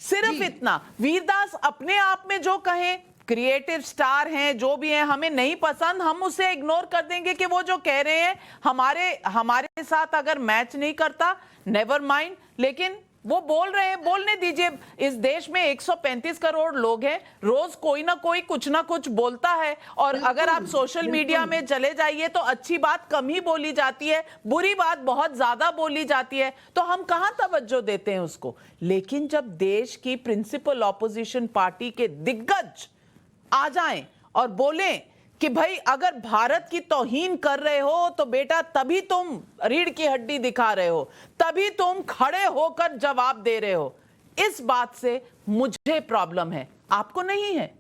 सिर्फ इतना वीरदास अपने आप में जो कहें, क्रिएटिव स्टार हैं, जो भी हैं, हमें नहीं पसंद, हम उसे इग्नोर कर देंगे कि वो जो कह रहे हैं हमारे साथ अगर मैच नहीं करता, नेवर माइंड। लेकिन वो बोल रहे हैं, बोलने दीजिए। इस देश में 135 करोड़ लोग हैं, रोज कोई ना कोई कुछ ना कुछ बोलता है। और अगर आप सोशल मीडिया में चले जाइए तो अच्छी बात कम ही बोली जाती है, बुरी बात बहुत ज्यादा बोली जाती है, तो हम कहां तवज्जो देते हैं उसको। लेकिन जब देश की प्रिंसिपल ऑपोजिशन पार्टी के दिग्गज आ जाएं और बोलें कि भाई अगर भारत की तौहीन कर रहे हो तो बेटा तभी तुम रीढ़ की हड्डी दिखा रहे हो, तभी तुम खड़े होकर जवाब दे रहे हो, इस बात से मुझे प्रॉब्लम है, आपको नहीं है।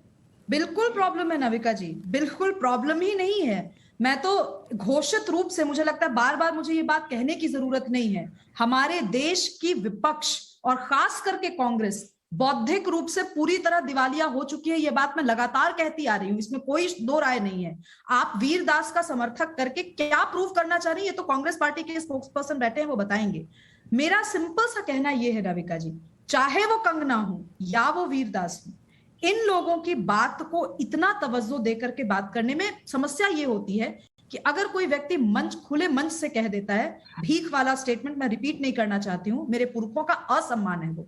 बिल्कुल प्रॉब्लम है नविका जी, बिल्कुल प्रॉब्लम ही नहीं है। मैं तो घोषित रूप से, मुझे लगता है बार बार मुझे ये बात कहने की जरूरत नहीं है, हमारे देश की विपक्ष और खास करके कांग्रेस बौद्धिक रूप से पूरी तरह दिवालिया हो चुकी है। ये बात मैं लगातार कहती आ रही हूं, इसमें कोई दो राय नहीं है। आप वीरदास का समर्थक करके क्या प्रूव करना चाह रही है, ये तो कांग्रेस पार्टी के स्पोक्स पर्सन बैठे हैं, वो बताएंगे। मेरा सिंपल सा कहना ये है रविका जी, चाहे वो कंगना हो या वो वीरदास हो, इन लोगों की बात को इतना तवज्जो देकर के बात करने में समस्या ये होती है कि अगर कोई व्यक्ति खुले मंच से कह देता है, भीख वाला स्टेटमेंट मैं रिपीट नहीं करना चाहती हूं, मेरे पुरखों का असम्मान है वो।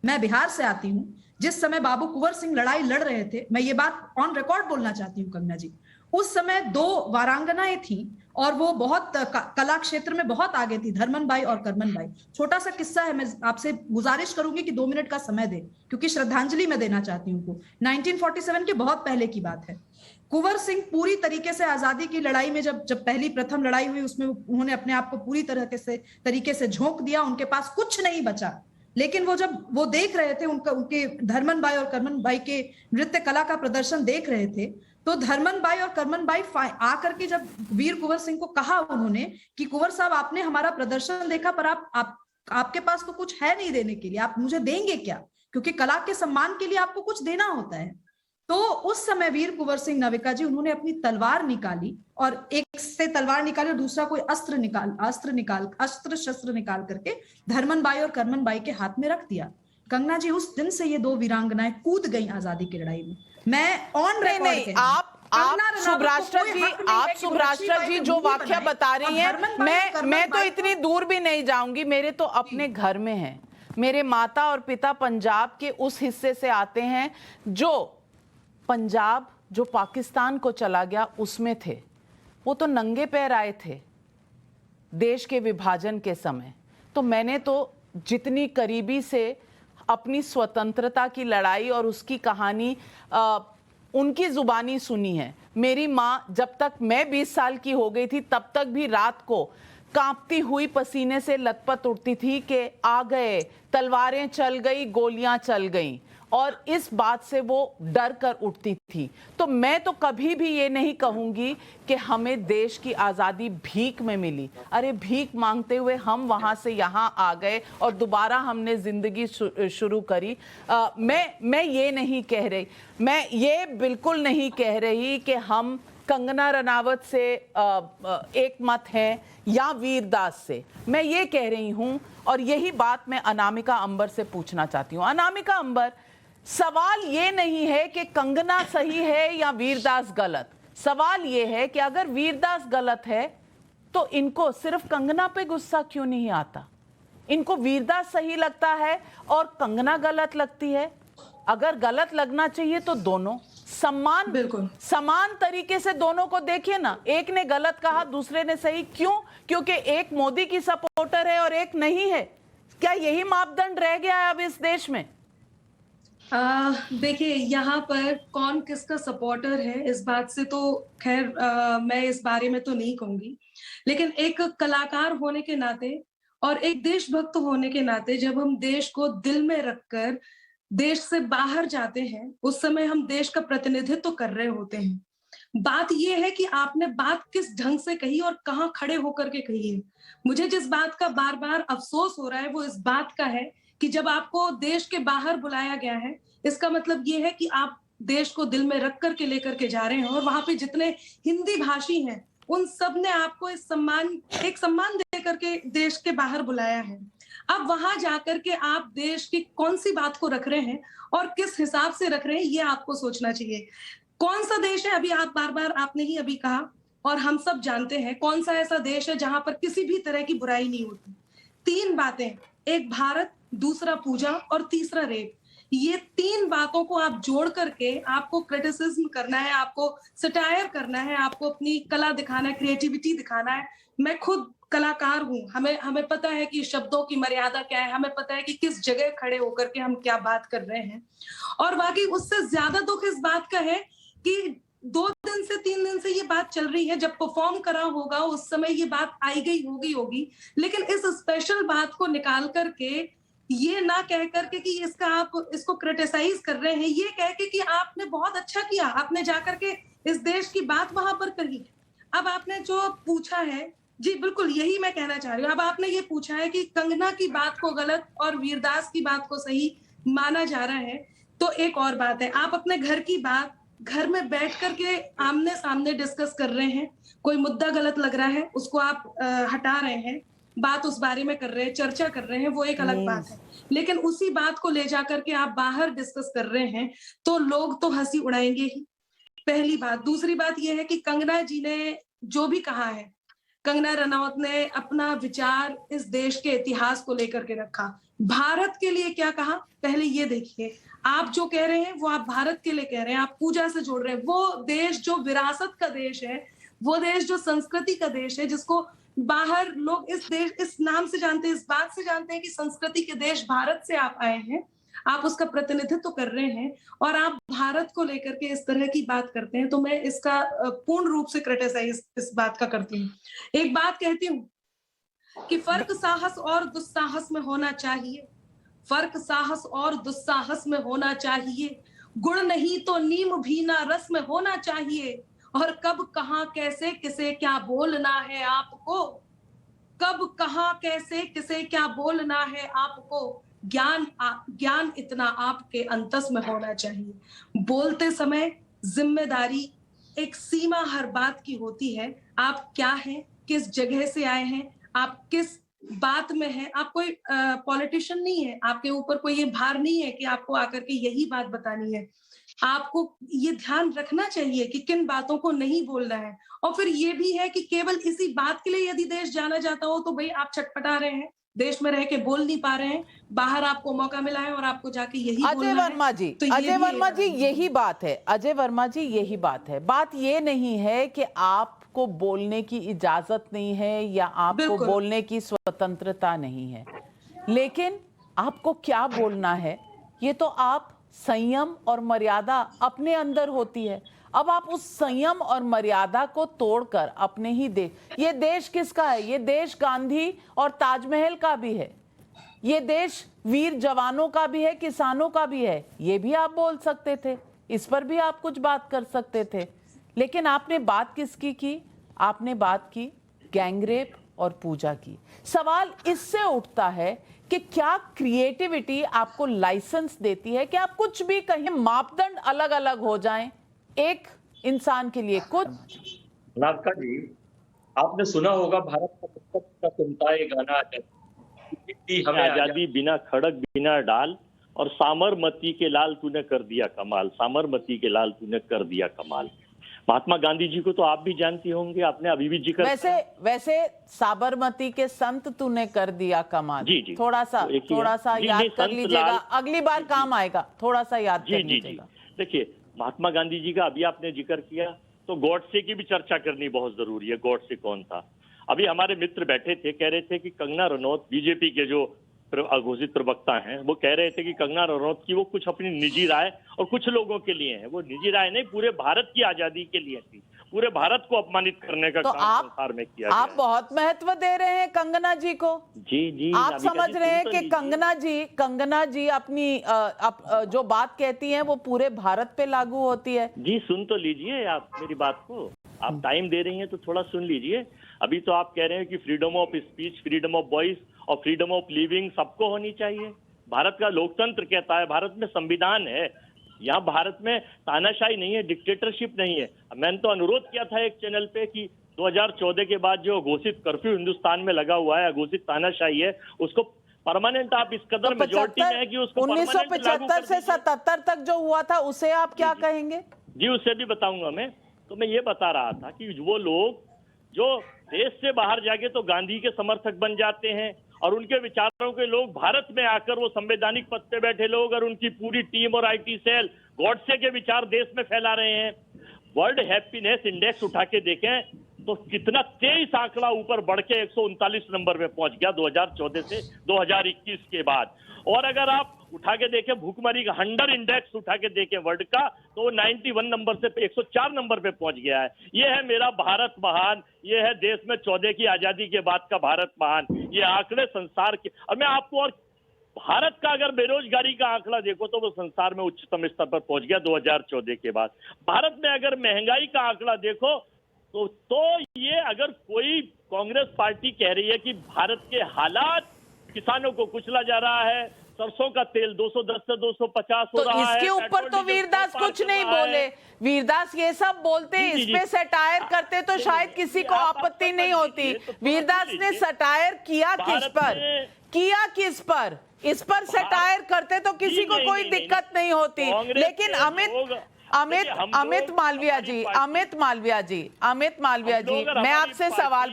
मैं बिहार से आती हूं, जिस समय बाबू कुंवर सिंह लड़ाई लड़ रहे थे, मैं ये बात ऑन रिकॉर्ड बोलना चाहती हूँ कंगना जी, उस समय 2 वारांगनाएं थी और वो बहुत कला क्षेत्र में बहुत आगे थी, धर्मन बाई और करमन बाई। छोटा सा किस्सा है, मैं आपसे गुजारिश करूंगी कि 2 मिनट का समय दे, क्योंकि श्रद्धांजलि मैं देना चाहती हूँ उनको। 1947 के बहुत पहले की बात है। कुंवर सिंह पूरी तरीके से आजादी की लड़ाई में जब प्रथम लड़ाई हुई, उसमें उन्होंने अपने आप को पूरी तरीके से झोंक दिया, उनके पास कुछ नहीं बचा। लेकिन जब वो देख रहे थे, उनके धर्मन बाई और करमन बाई के नृत्य कला का प्रदर्शन देख रहे थे, तो धर्मन बाई और करमन बाई आकर के जब वीर कुंवर सिंह को कहा उन्होंने कि कुंवर साहब आपने हमारा प्रदर्शन देखा, पर आप आपके पास तो कुछ है नहीं देने के लिए, आप मुझे देंगे क्या? क्योंकि कला के सम्मान के लिए आपको कुछ देना होता है। तो उस समय वीर कुंवर सिंह नविका जी, उन्होंने अपनी तलवार निकाली और एक से तलवार निकाली और दूसरा कोई अस्त्र शस्त्र निकाल करके धर्मन बाई और करमन बाई के हाथ में रख दिया। कंगना जी, उस दिन से ये दो वीरांगनाएं कूद गई आजादी की लड़ाई में। मैं ऑन रिकॉर्ड आप सुभ्राष्ट्र जी जो वाक्य बता रही हैं, मैं तो इतनी दूर भी नहीं जाऊंगी। मेरे तो अपने घर में है, मेरे माता और पिता पंजाब के उस हिस्से से आते हैं जो पंजाब जो पाकिस्तान को चला गया उसमें थे। वो तो नंगे पैर आए थे देश के विभाजन के समय। तो मैंने तो जितनी करीबी से अपनी स्वतंत्रता की लड़ाई और उसकी कहानी उनकी जुबानी सुनी है। मेरी माँ जब तक मैं 20 साल की हो गई थी तब तक भी रात को कांपती हुई पसीने से लथपथ उठती थी कि आ गए, तलवारें चल गई, गोलियां चल गईं, और इस बात से वो डर कर उठती थी। तो मैं तो कभी भी ये नहीं कहूंगी कि हमें देश की आज़ादी भीख में मिली। अरे भीख मांगते हुए हम वहां से यहाँ आ गए और दोबारा हमने जिंदगी शुरू करी। मैं ये नहीं कह रही, मैं ये बिल्कुल नहीं कह रही कि हम कंगना रनावत से एक मत हैं या वीरदास से। मैं ये कह रही हूं, और यही बात मैं अनामिका अंबर से पूछना चाहती हूं। अनामिका अंबर, सवाल ये नहीं है कि कंगना सही है या वीरदास गलत। सवाल ये है कि अगर वीरदास गलत है तो इनको सिर्फ कंगना पे गुस्सा क्यों नहीं आता? इनको वीरदास सही लगता है और कंगना गलत लगती है। अगर गलत लगना चाहिए तो दोनों समान तरीके से दोनों को देखिए ना। एक ने गलत कहा, दूसरे ने सही। क्यों? क्योंकि एक मोदी की सपोर्टर है और एक नहीं है। क्या यही मापदंड रह गया है अब इस देश में? देखिए, यहाँ पर कौन किसका सपोर्टर है इस बात से तो खैर मैं इस बारे में तो नहीं कहूंगी, लेकिन एक कलाकार होने के नाते और एक देशभक्त होने के नाते जब हम देश को दिल में रखकर देश से बाहर जाते हैं उस समय हम देश का प्रतिनिधित्व तो कर रहे होते हैं। बात यह है कि आपने बात किस ढंग से कही और कहाँ खड़े होकर के कही है। मुझे जिस बात का बार बार अफसोस हो रहा है वो इस बात का है कि जब आपको देश के बाहर बुलाया गया है, इसका मतलब ये है कि आप देश को दिल में रख करके लेकर के जा रहे हैं, और वहां पे जितने हिंदी भाषी हैं उन सब ने आपको एक सम्मान दे करके देश के बाहर बुलाया है। अब वहां जाकर के आप देश की कौन सी बात को रख रहे हैं और किस हिसाब से रख रहे हैं, ये आपको सोचना चाहिए। कौन सा देश है, अभी आप बार बार आपने ही अभी कहा और हम सब जानते हैं कौन सा ऐसा देश है जहां पर किसी भी तरह की बुराई नहीं होती। 3 बातें, एक भारत, दूसरा पूजा और तीसरा रेप। ये 3 बातों को आप जोड़ करके आपको क्रिटिसिज्म करना है, आपको सटायर करना है, आपको अपनी कला दिखाना है, क्रिएटिविटी दिखाना है। मैं खुद कलाकार हूँ, हमें पता है कि शब्दों की मर्यादा क्या है, हमें पता है कि किस जगह खड़े होकर के हम क्या बात कर रहे हैं। और बाकी उससे ज्यादा दुख इस बात का है कि 2 दिन से 3 दिन से ये बात चल रही है। जब परफॉर्म करा होगा उस समय ये बात आई गई होगी, लेकिन इस स्पेशल बात को निकाल करके ये ना कह करके कि इसका आप इसको क्रिटिसाइज कर रहे हैं, ये कह के कि आपने बहुत अच्छा किया, आपने जाकर के इस देश की बात वहां पर कही। अब आपने जो पूछा है, जी बिल्कुल यही मैं कहना चाह रही हूँ। अब आपने ये पूछा है कि कंगना की बात को गलत और वीरदास की बात को सही माना जा रहा है, तो एक और बात है, आप अपने घर की बात घर में बैठ करके आमने सामने डिस्कस कर रहे हैं। कोई मुद्दा गलत लग रहा है, उसको आप हटा रहे हैं, बात उस बारे में कर रहे हैं, चर्चा कर रहे हैं, वो एक अलग बात है। लेकिन उसी बात को ले जाकर के आप बाहर डिस्कस कर रहे हैं तो लोग तो हंसी उड़ाएंगे ही, पहली बात। दूसरी बात यह है कि कंगना जी ने जो भी कहा है, कंगना रनौत ने अपना विचार इस देश के इतिहास को लेकर के रखा। भारत के लिए क्या कहा, पहले ये देखिए। आप जो कह रहे हैं वो आप भारत के लिए कह रहे हैं, आप पूजा से जोड़ रहे हैं। वो देश जो विरासत का देश है, वो देश जो संस्कृति का देश है, जिसको बाहर लोग इस नाम से जानते हैं, इस बात से जानते हैं कि संस्कृति के देश भारत से आप आए हैं, आप उसका प्रतिनिधित्व कर रहे हैं और आप भारत को लेकर के इस तरह की बात करते हैं, तो मैं इसका पूर्ण रूप से क्रिटिसाइज इस बात का करती हूँ। एक बात कहती हूँ कि फर्क साहस और दुस्साहस में होना चाहिए, फर्क साहस और दुस्साहस में होना चाहिए, गुण नहीं तो नीम भी ना रस में होना चाहिए, और कब कहाँ कैसे किसे क्या बोलना है आपको, कब कहाँ कैसे किसे क्या बोलना है, आपको ज्ञान इतना आपके अंतस में होना चाहिए। बोलते समय जिम्मेदारी, एक सीमा हर बात की होती है। आप क्या हैं, किस जगह से आए हैं, आप किस बात में है। आप कोई पॉलिटिशियन नहीं है, आपके ऊपर कोई ये भार नहीं है कि आपको आकर के यही बात बतानी है। आपको ये ध्यान रखना चाहिए कि किन बातों को नहीं बोलना है। और फिर ये भी है कि केवल इसी बात के लिए यदि देश जाना जाता हो तो भाई आप छटपटा रहे हैं, देश में रह के बोल नहीं पा रहे हैं, बाहर आपको मौका मिला है और आपको जाके यही अजय वर्मा जी, तो अजय वर्मा जी यही बात है, अजय वर्मा जी यही बात है। बात ये नहीं है कि आपको बोलने की इजाजत नहीं है या आपको बोलने की स्वतंत्रता नहीं है, लेकिन आपको क्या बोलना है ये तो आप संयम और मर्यादा अपने अंदर होती है। अब आप उस संयम और मर्यादा को तोड़कर अपने ही ये देश किसका है? ये देश गांधी और ताजमहल का भी है, ये देश वीर जवानों का भी है, किसानों का भी है। ये भी आप बोल सकते थे, इस पर भी आप कुछ बात कर सकते थे, लेकिन आपने बात किसकी की? आपने बात की गैंगरेप और पूजा की। सवाल इससे उठता है कि क्या क्रिएटिविटी आपको लाइसेंस देती है कि आप कुछ भी कहें, मापदंड अलग अलग हो जाएं एक इंसान के लिए कुछ? नागका जी, आपने सुना होगा भारत का सुनता है गाना, हमें आजादी बिना खड़क बिना डाल और साबरमती के लाल तूने कर दिया कमाल, साबरमती के लाल तूने कर दिया कमाल। महात्मा गांधी जी को तो आप भी जानती होंगे, आपने अभी भी जिक्र वैसे साबरमती के संत तूने कर दिया कमाल। जी। थोड़ा सा याद कर लीजिएगा, अगली बार काम आएगा, थोड़ा सा याद कर लीजिएगा। देखिए, महात्मा गांधी जी का अभी आपने जिक्र किया तो गॉडसे की भी चर्चा करनी बहुत जरूरी है। गॉडसे कौन था? अभी हमारे मित्र बैठे थे, कह रहे थे कि कंगना रनौत, बीजेपी के जो अघोषित प्रवक्ता हैं, वो कह रहे थे कि कंगना रनौत की वो कुछ अपनी निजी राय और कुछ लोगों के लिए है, वो निजी राय नहीं, पूरे भारत की आजादी के लिए थी। पूरे भारत को अपमानित करने का काम संसार में किया गया। आप बहुत महत्व दे रहे हैं कंगना जी को। जी आप समझ रहे हैं कि कंगना जी अपनी जो बात कहती हैं वो पूरे भारत पे लागू होती है। जी, सुन तो लीजिए आप मेरी बात को, आप टाइम दे रही हैं तो थोड़ा सुन लीजिए। अभी तो आप कह रहे हैं कि freedom of speech, freedom of voice और फ्रीडम ऑफ लिविंग सबको होनी चाहिए। भारत का लोकतंत्र कहता है, भारत में संविधान है, यहाँ भारत में तानाशाही नहीं है, डिक्टेटरशिप नहीं है। मैंने तो अनुरोध किया था एक चैनल पे कि 2014 के बाद जो घोषित कर्फ्यू हिंदुस्तान में लगा हुआ है, घोषित तानाशाही है, उसको परमानेंट आप इस कदर मेजॉरिटी में है कि उसको 1975 से 77 तक जो हुआ था उसे आप क्या कहेंगे? जी, उससे भी बताऊंगा मैं। तो मैं ये बता रहा था कि वो लोग जो देश से बाहर जाके तो गांधी के समर्थक बन जाते हैं और उनके विचारों के लोग भारत में आकर वो संवैधानिक पद पे बैठे लोग और उनकी पूरी टीम और आईटी सेल गॉडसे के विचार देश में फैला रहे हैं। वर्ल्ड हैप्पीनेस इंडेक्स उठा के देखें तो कितना 23 आंकड़ा ऊपर बढ़ के 139 नंबर पे पहुंच गया 2014 से 2021 के बाद। और अगर आप उठा के देखें भूखमरी का हंगर इंडेक्स उठा के देखें वर्ल्ड का, तो वो 91 नंबर से 104 नंबर पे पहुंच गया है। ये है मेरा भारत महान, ये है देश में 14 की आजादी के बाद का भारत महान। ये आंकड़े संसार के, और मैं आपको और भारत का अगर बेरोजगारी का आंकड़ा देखो तो वो संसार में उच्चतम स्तर पर पहुंच गया 2014 के बाद। भारत में अगर महंगाई का आंकड़ा देखो तो ये अगर कोई कांग्रेस पार्टी कह रही है कि भारत के हालात किसानों को कुचला जा रहा है, सरसों का तेल 210 से 250 हो रहा है, इसके ऊपर तो वीरदास कुछ नहीं बोले। वीरदास ये सब बोलते, इस पे सटायर करते तो शायद किसी को आपत्ति नहीं होती। वीरदास ने सटायर किया किस पर? इस पर सटायर करते तो किसी को कोई दिक्कत नहीं होती। लेकिन अमित मालविया जी, मैं आपसे सवाल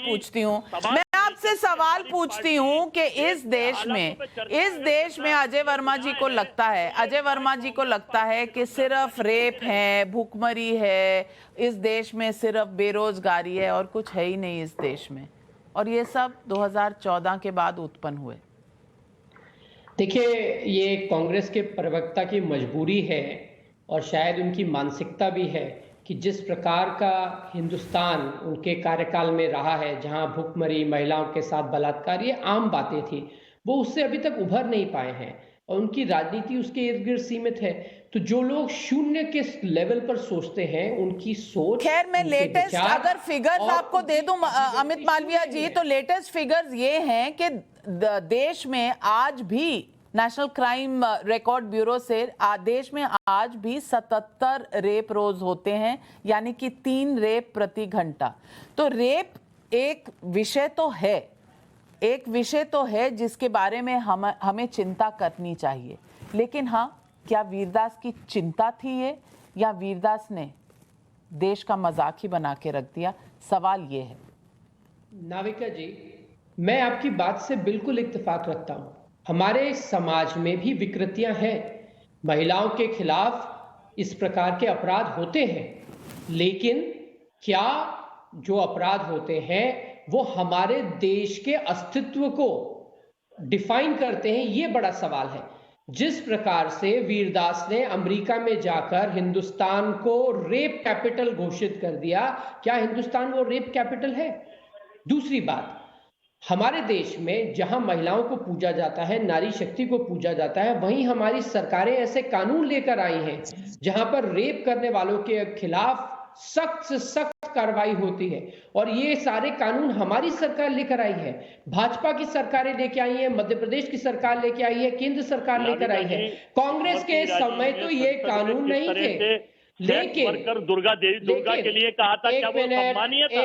पूछती हूँ कि इस देश में अजय वर्मा जी को लगता है कि सिर्फ रेप है, भूखमरी है, इस देश में सिर्फ बेरोजगारी है और कुछ है ही नहीं इस देश में, और ये सब 2014 के बाद उत्पन्न हुए। देखिए, ये कांग्रेस के प्रवक्ता की मजबूरी है और शायद उनकी मानसिकता भी है कि जिस प्रकार का हिंदुस्तान उनके कार्यकाल में रहा है, जहां भूखमरी, महिलाओं के साथ बलात्कार, ये आम बातें थी, वो उससे अभी तक उभर नहीं पाए हैं। और उनकी राजनीति उसके इर्द गिर्द सीमित है। तो जो लोग शून्य के लेवल पर सोचते हैं, उनकी सोच, खैर मैं उनके लेटेस्ट विचार अगर फिगर्स और आपको दे दूं उनकी अमित मालवीय जी, तो लेटेस्ट फिगर्स ये हैं कि देश में आज भी नेशनल क्राइम रिकॉर्ड ब्यूरो से देश में आज भी 77 रेप रोज होते हैं, यानी कि 3 रेप प्रति घंटा। तो रेप एक विषय तो है जिसके बारे में हमें चिंता करनी चाहिए। लेकिन हाँ, क्या वीरदास की चिंता थी ये, या वीरदास ने देश का मजाक ही बना के रख दिया? सवाल ये है। नाविका जी, मैं आपकी बात से बिल्कुल इत्तेफाक रखता हूं। हमारे समाज में भी विकृतियां हैं, महिलाओं के खिलाफ इस प्रकार के अपराध होते हैं, लेकिन क्या जो अपराध होते हैं वो हमारे देश के अस्तित्व को डिफाइन करते हैं? ये बड़ा सवाल है। जिस प्रकार से वीरदास ने अमेरिका में जाकर हिंदुस्तान को रेप कैपिटल घोषित कर दिया, क्या हिंदुस्तान वो रेप कैपिटल है? दूसरी बात, हमारे देश में जहां महिलाओं को पूजा जाता है, नारी शक्ति को पूजा जाता है, वहीं हमारी सरकारें ऐसे कानून लेकर आई हैं जहां पर रेप करने वालों के खिलाफ सख्त से सख्त कार्रवाई होती है। और ये सारे कानून हमारी सरकार लेकर आई है, भाजपा की सरकारें लेके आई है, मध्य प्रदेश की सरकार लेके आई है, केंद्र सरकार लेकर आई है। कांग्रेस के समय तो ये कानून नहीं थे, लेकिन दुर्गा के लिए कहा था, क्या वो सम्मानीय था?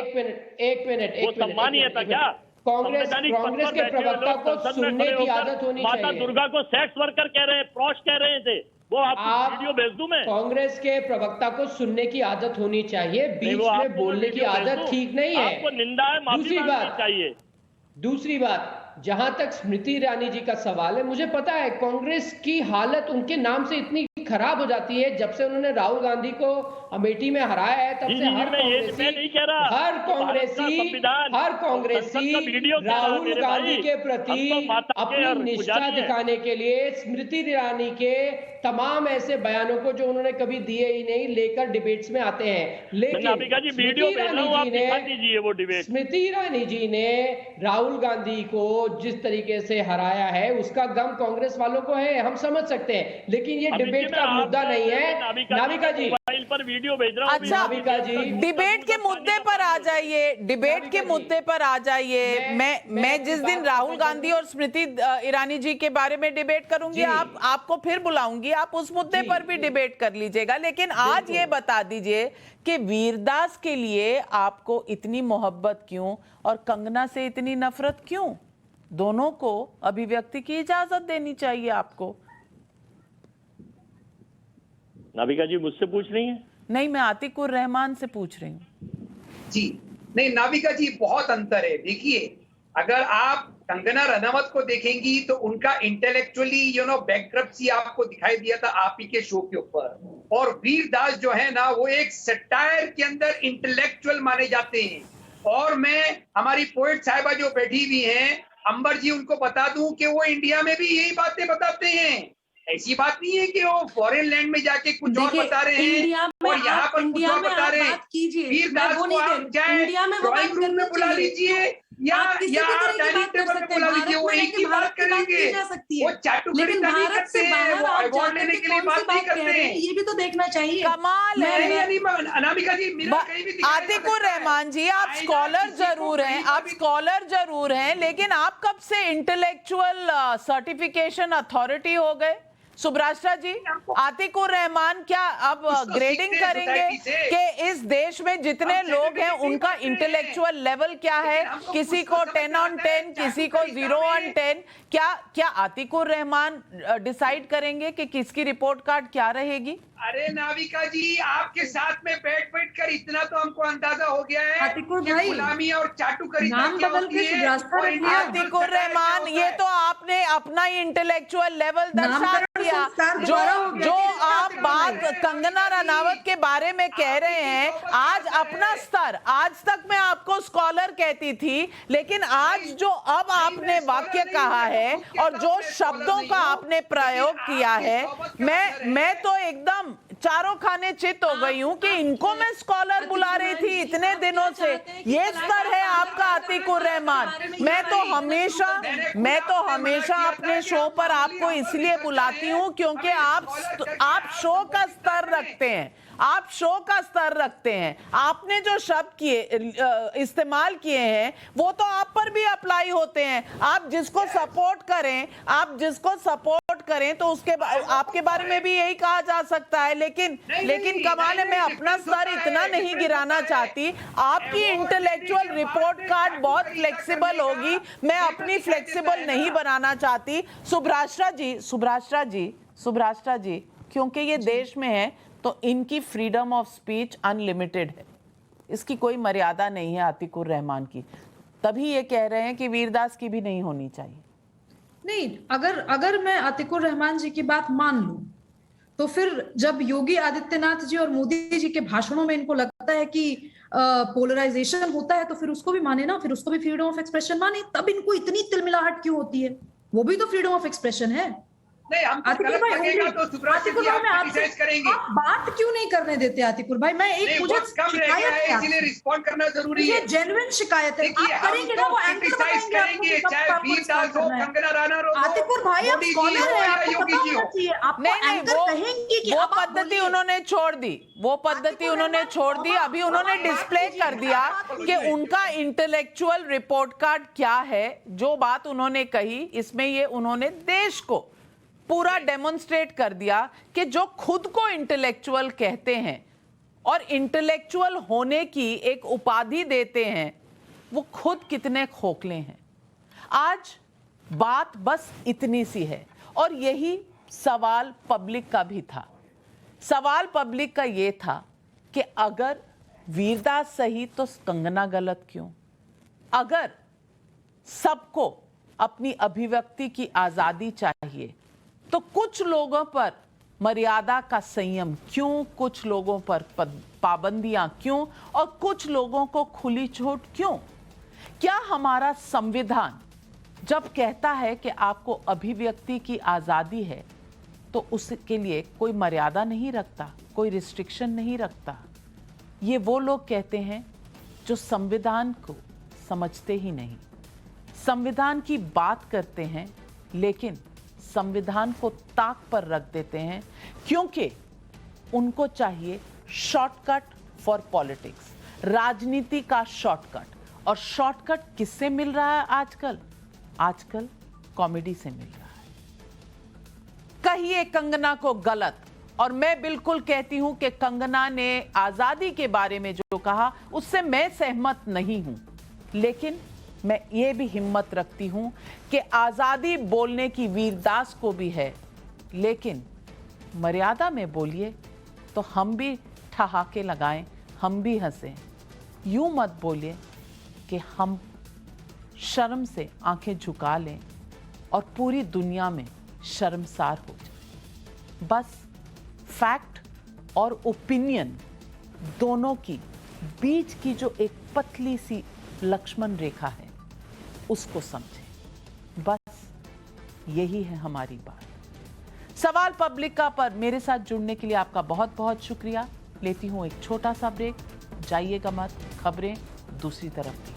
एक मिनट वो सम्मानीय था क्या? कांग्रेस के प्रवक्ता को सुनने की आदत होनी चाहिए। माता दुर्गा को सेक्स वर्कर कह रहे हैं, प्रॉश कह रहे थे वो। आप वीडियो भेज दूं मैं? कांग्रेस के प्रवक्ता को सुनने की आदत होनी चाहिए, बीच में बोलने की आदत ठीक नहीं है। आपको निंदा है, माफी मांगनी चाहिए। दूसरी बात, जहां तक स्मृति ईरानी जी का सवाल है, मुझे पता है कांग्रेस की हालत उनके नाम से इतनी खराब हो जाती है। जब से उन्होंने राहुल गांधी को अमेठी में हराया है, तब से हर कांग्रेसी राहुल गांधी के प्रति अपनी निष्ठा दिखाने के लिए स्मृति ईरानी के तमाम ऐसे बयानों को जो उन्होंने कभी दिए ही नहीं लेकर डिबेट्स में आते हैं। लेकिन स्मृति ईरानी जी ने राहुल गांधी को जिस तरीके से हराया है, उसका गम कांग्रेस वालों को है, हम समझ सकते हैं। लेकिन ये डिबेट का मुद्दा नहीं है। नाविका जी, मोबाइल पर वीडियो भेज रहा हूं। अच्छा, नाविका जी, डिबेट के मुद्दे पर आ जाइए, डिबेट के मुद्दे पर आ जाइए। मैं जिस दिन राहुल गांधी और स्मृति ईरानी जी के बारे में डिबेट करूंगी, आपको फिर बुलाऊंगी, आप उस मुद्दे पर भी डिबेट कर लीजिएगा। लेकिन आज ये बता दीजिए कि वीरदास के लिए आपको इतनी मोहब्बत क्यों और कंगना से इतनी नफरत क्यों? दोनों को अभिव्यक्ति की इजाजत देनी चाहिए आपको। नाविका जी मुझसे पूछ रही हैं? नहीं, मैं आतिकुर रहमान से पूछ रही हूँ। जी नहीं नाविका जी, बहुत अंतर है। देखिए, अगर आप कंगना रनावत को देखेंगी तो उनका इंटेलेक्चुअली बैंक्रप्सी आपको दिखाई दिया था आप ही के शो के ऊपर। और वीरदास जो है ना, वो एक सटायर के अंदर इंटेलेक्चुअल माने जाते हैं। और मैं हमारी पोएट साहिबा जो बैठी हुई हैं, अंबर जी, उनको बता दूं कि वो इंडिया में भी यही बातें बताते हैं। ऐसी बात नहीं है कि वो फॉरेन लैंड में जाके कुछ और बता रहे हैं और यहाँ पर कुछ और बता रहे हैं। वीरदास को आप चाहे ड्राइंग रूम में बुला लीजिए या डाइनिंग टेबल पे बुला लीजिए, वो एक ही बात करेंगे। वो चाटुकरिता नहीं करते हैं, वो अवार्ड लेने के लिए बात नहीं करते हैं। ये भी तो देखना चाहिए। कमाल है। अनामिका जी, मेरा कहीं भी आतिकुर रहमान जी, आप स्कॉलर जरूर हैं, लेकिन आप कब से इंटेलेक्चुअल सर्टिफिकेशन अथॉरिटी हो गए? सुब्राष्ट्रा जी, आतिकुर रहमान क्या अब ग्रेडिंग करेंगे कि इस देश में जितने लोग हैं उनका इंटेलेक्चुअल लेवल क्या है? किसी को 10 on 10, किसी को 0 on 10। क्या आतिकुर रहमान डिसाइड करेंगे कि किसकी रिपोर्ट कार्ड क्या रहेगी? अरे नाविका जी, आपके साथ में बैठ कर इतना तो हमको अंदाजा हो गया है कि गुलामी और चाटुकरिता क्या होती है। आतिकुर रहमान, ये तो आपने अपना ही इंटेलेक्चुअल लेवल दर्शा दिया। जो आप बात कंगना रनावत के बारे में कह रहे हैं, आज अपना स्तर, आज तक मैं आपको स्कॉलर कहती थी, लेकिन आज जो अब आपने वाक्य कहा है और जो शब्दों का आपने प्रयोग किया है, मैं तो एकदम चारों खाने चित हो गई हूँ कि इनको मैं स्कॉलर बुला रही थी इतने दिनों से। ये स्तर है आपका अतीकुर रहमान। मैं तो हमेशा अपने शो पर आपको इसलिए बुलाती हूँ क्योंकि आप शो का स्तर रखते हैं, आप शो का स्तर रखते हैं। आपने जो शब्द इस्तेमाल किए हैं वो तो आप पर भी अप्लाई होते हैं। आप जिसको सपोर्ट करें तो उसके आपके बारे में भी यही कहा जा सकता है। लेकिन कमाल है, मैं अपना स्तर इतना नहीं गिराना चाहती। आपकी इंटेलेक्चुअल रिपोर्ट कार्ड बहुत फ्लेक्सिबल होगी, मैं अपनी फ्लेक्सिबल नहीं बनाना चाहती। सुभ्राष्ट्रा जी, क्योंकि ये देश में है तो इनकी फ्रीडम ऑफ स्पीच अनलिमिटेड है, इसकी कोई मर्यादा नहीं है अतीकुर रहमान की। तभी ये कह रहे हैं कि वीरदास की भी नहीं होनी चाहिए। नहीं, अगर मैं अतीकुर रहमान जी की बात मान लूं तो फिर जब योगी आदित्यनाथ जी और मोदी जी के भाषणों में इनको लगता है कि पोलराइजेशन होता है तो फिर उसको भी माने ना, फिर उसको भी फ्रीडम ऑफ एक्सप्रेशन माने। तब इनको इतनी तिलमिलाहट क्यों होती है? वो भी तो फ्रीडम ऑफ एक्सप्रेशन है। नहीं, हम गलत लगेगा तो सुब्रत जी आप क्रिटिसाइज करेंगे। आप बात क्यों नहीं करने देते आतिकुर भाई? मैं एक मुझे कम रह गया है इसीलिए रिस्पॉन्ड करना जरूरी है। जेन्युइन शिकायत है, आप करेंगे ना, वो एंकर करेंगे, चाहे वीरदास हो, कंगना रनौत हो, आतिकुर भाई आप स्कॉलर हैं, आपको पता होना चाहिए। आपको एंकर कहेंगे कि वो पद्धति उन्होंने छोड़ दी। अभी उन्होंने डिस्प्ले कर दिया कि उनका इंटेलेक्चुअल रिपोर्ट कार्ड क्या है। जो बात उन्होंने कही इसमें ये उन्होंने देश को पूरा डेमोन्स्ट्रेट कर दिया कि जो खुद को इंटेलेक्चुअल कहते हैं और इंटेलेक्चुअल होने की एक उपाधि देते हैं वो खुद कितने खोखले हैं। आज बात बस इतनी सी है और यही सवाल पब्लिक का भी था। सवाल पब्लिक का ये था कि अगर वीरदास सही तो कंगना गलत क्यों? अगर सबको अपनी अभिव्यक्ति की आजादी चाहिए तो कुछ लोगों पर मर्यादा का संयम क्यों, कुछ लोगों पर पाबंदियां क्यों और कुछ लोगों को खुली छूट क्यों? क्या हमारा संविधान जब कहता है कि आपको अभिव्यक्ति की आजादी है तो उसके लिए कोई मर्यादा नहीं रखता, कोई रिस्ट्रिक्शन नहीं रखता? ये वो लोग कहते हैं जो संविधान को समझते ही नहीं, संविधान की बात करते हैं लेकिन संविधान को ताक पर रख देते हैं क्योंकि उनको चाहिए शॉर्टकट फॉर पॉलिटिक्स, राजनीति का शॉर्टकट। और शॉर्टकट किससे मिल रहा है आजकल कॉमेडी से मिल रहा है। कहिए कंगना को गलत, और मैं बिल्कुल कहती हूं कि कंगना ने आजादी के बारे में जो कहा उससे मैं सहमत नहीं हूं, लेकिन मैं ये भी हिम्मत रखती हूं कि आजादी बोलने की वीरदास को भी है, लेकिन मर्यादा में बोलिए तो हम भी ठहाके लगाएं, हम भी हंसें। यूं मत बोलिए कि हम शर्म से आंखें झुका लें और पूरी दुनिया में शर्मसार हो जाए। बस फैक्ट और ओपिनियन दोनों की बीच की जो एक पतली सी लक्ष्मण रेखा है उसको समझें। बस यही है हमारी बात। सवाल पब्लिक का पर मेरे साथ जुड़ने के लिए आपका बहुत बहुत शुक्रिया। लेती हूं एक छोटा सा ब्रेक, जाइएगा मत, खबरें दूसरी तरफ भी।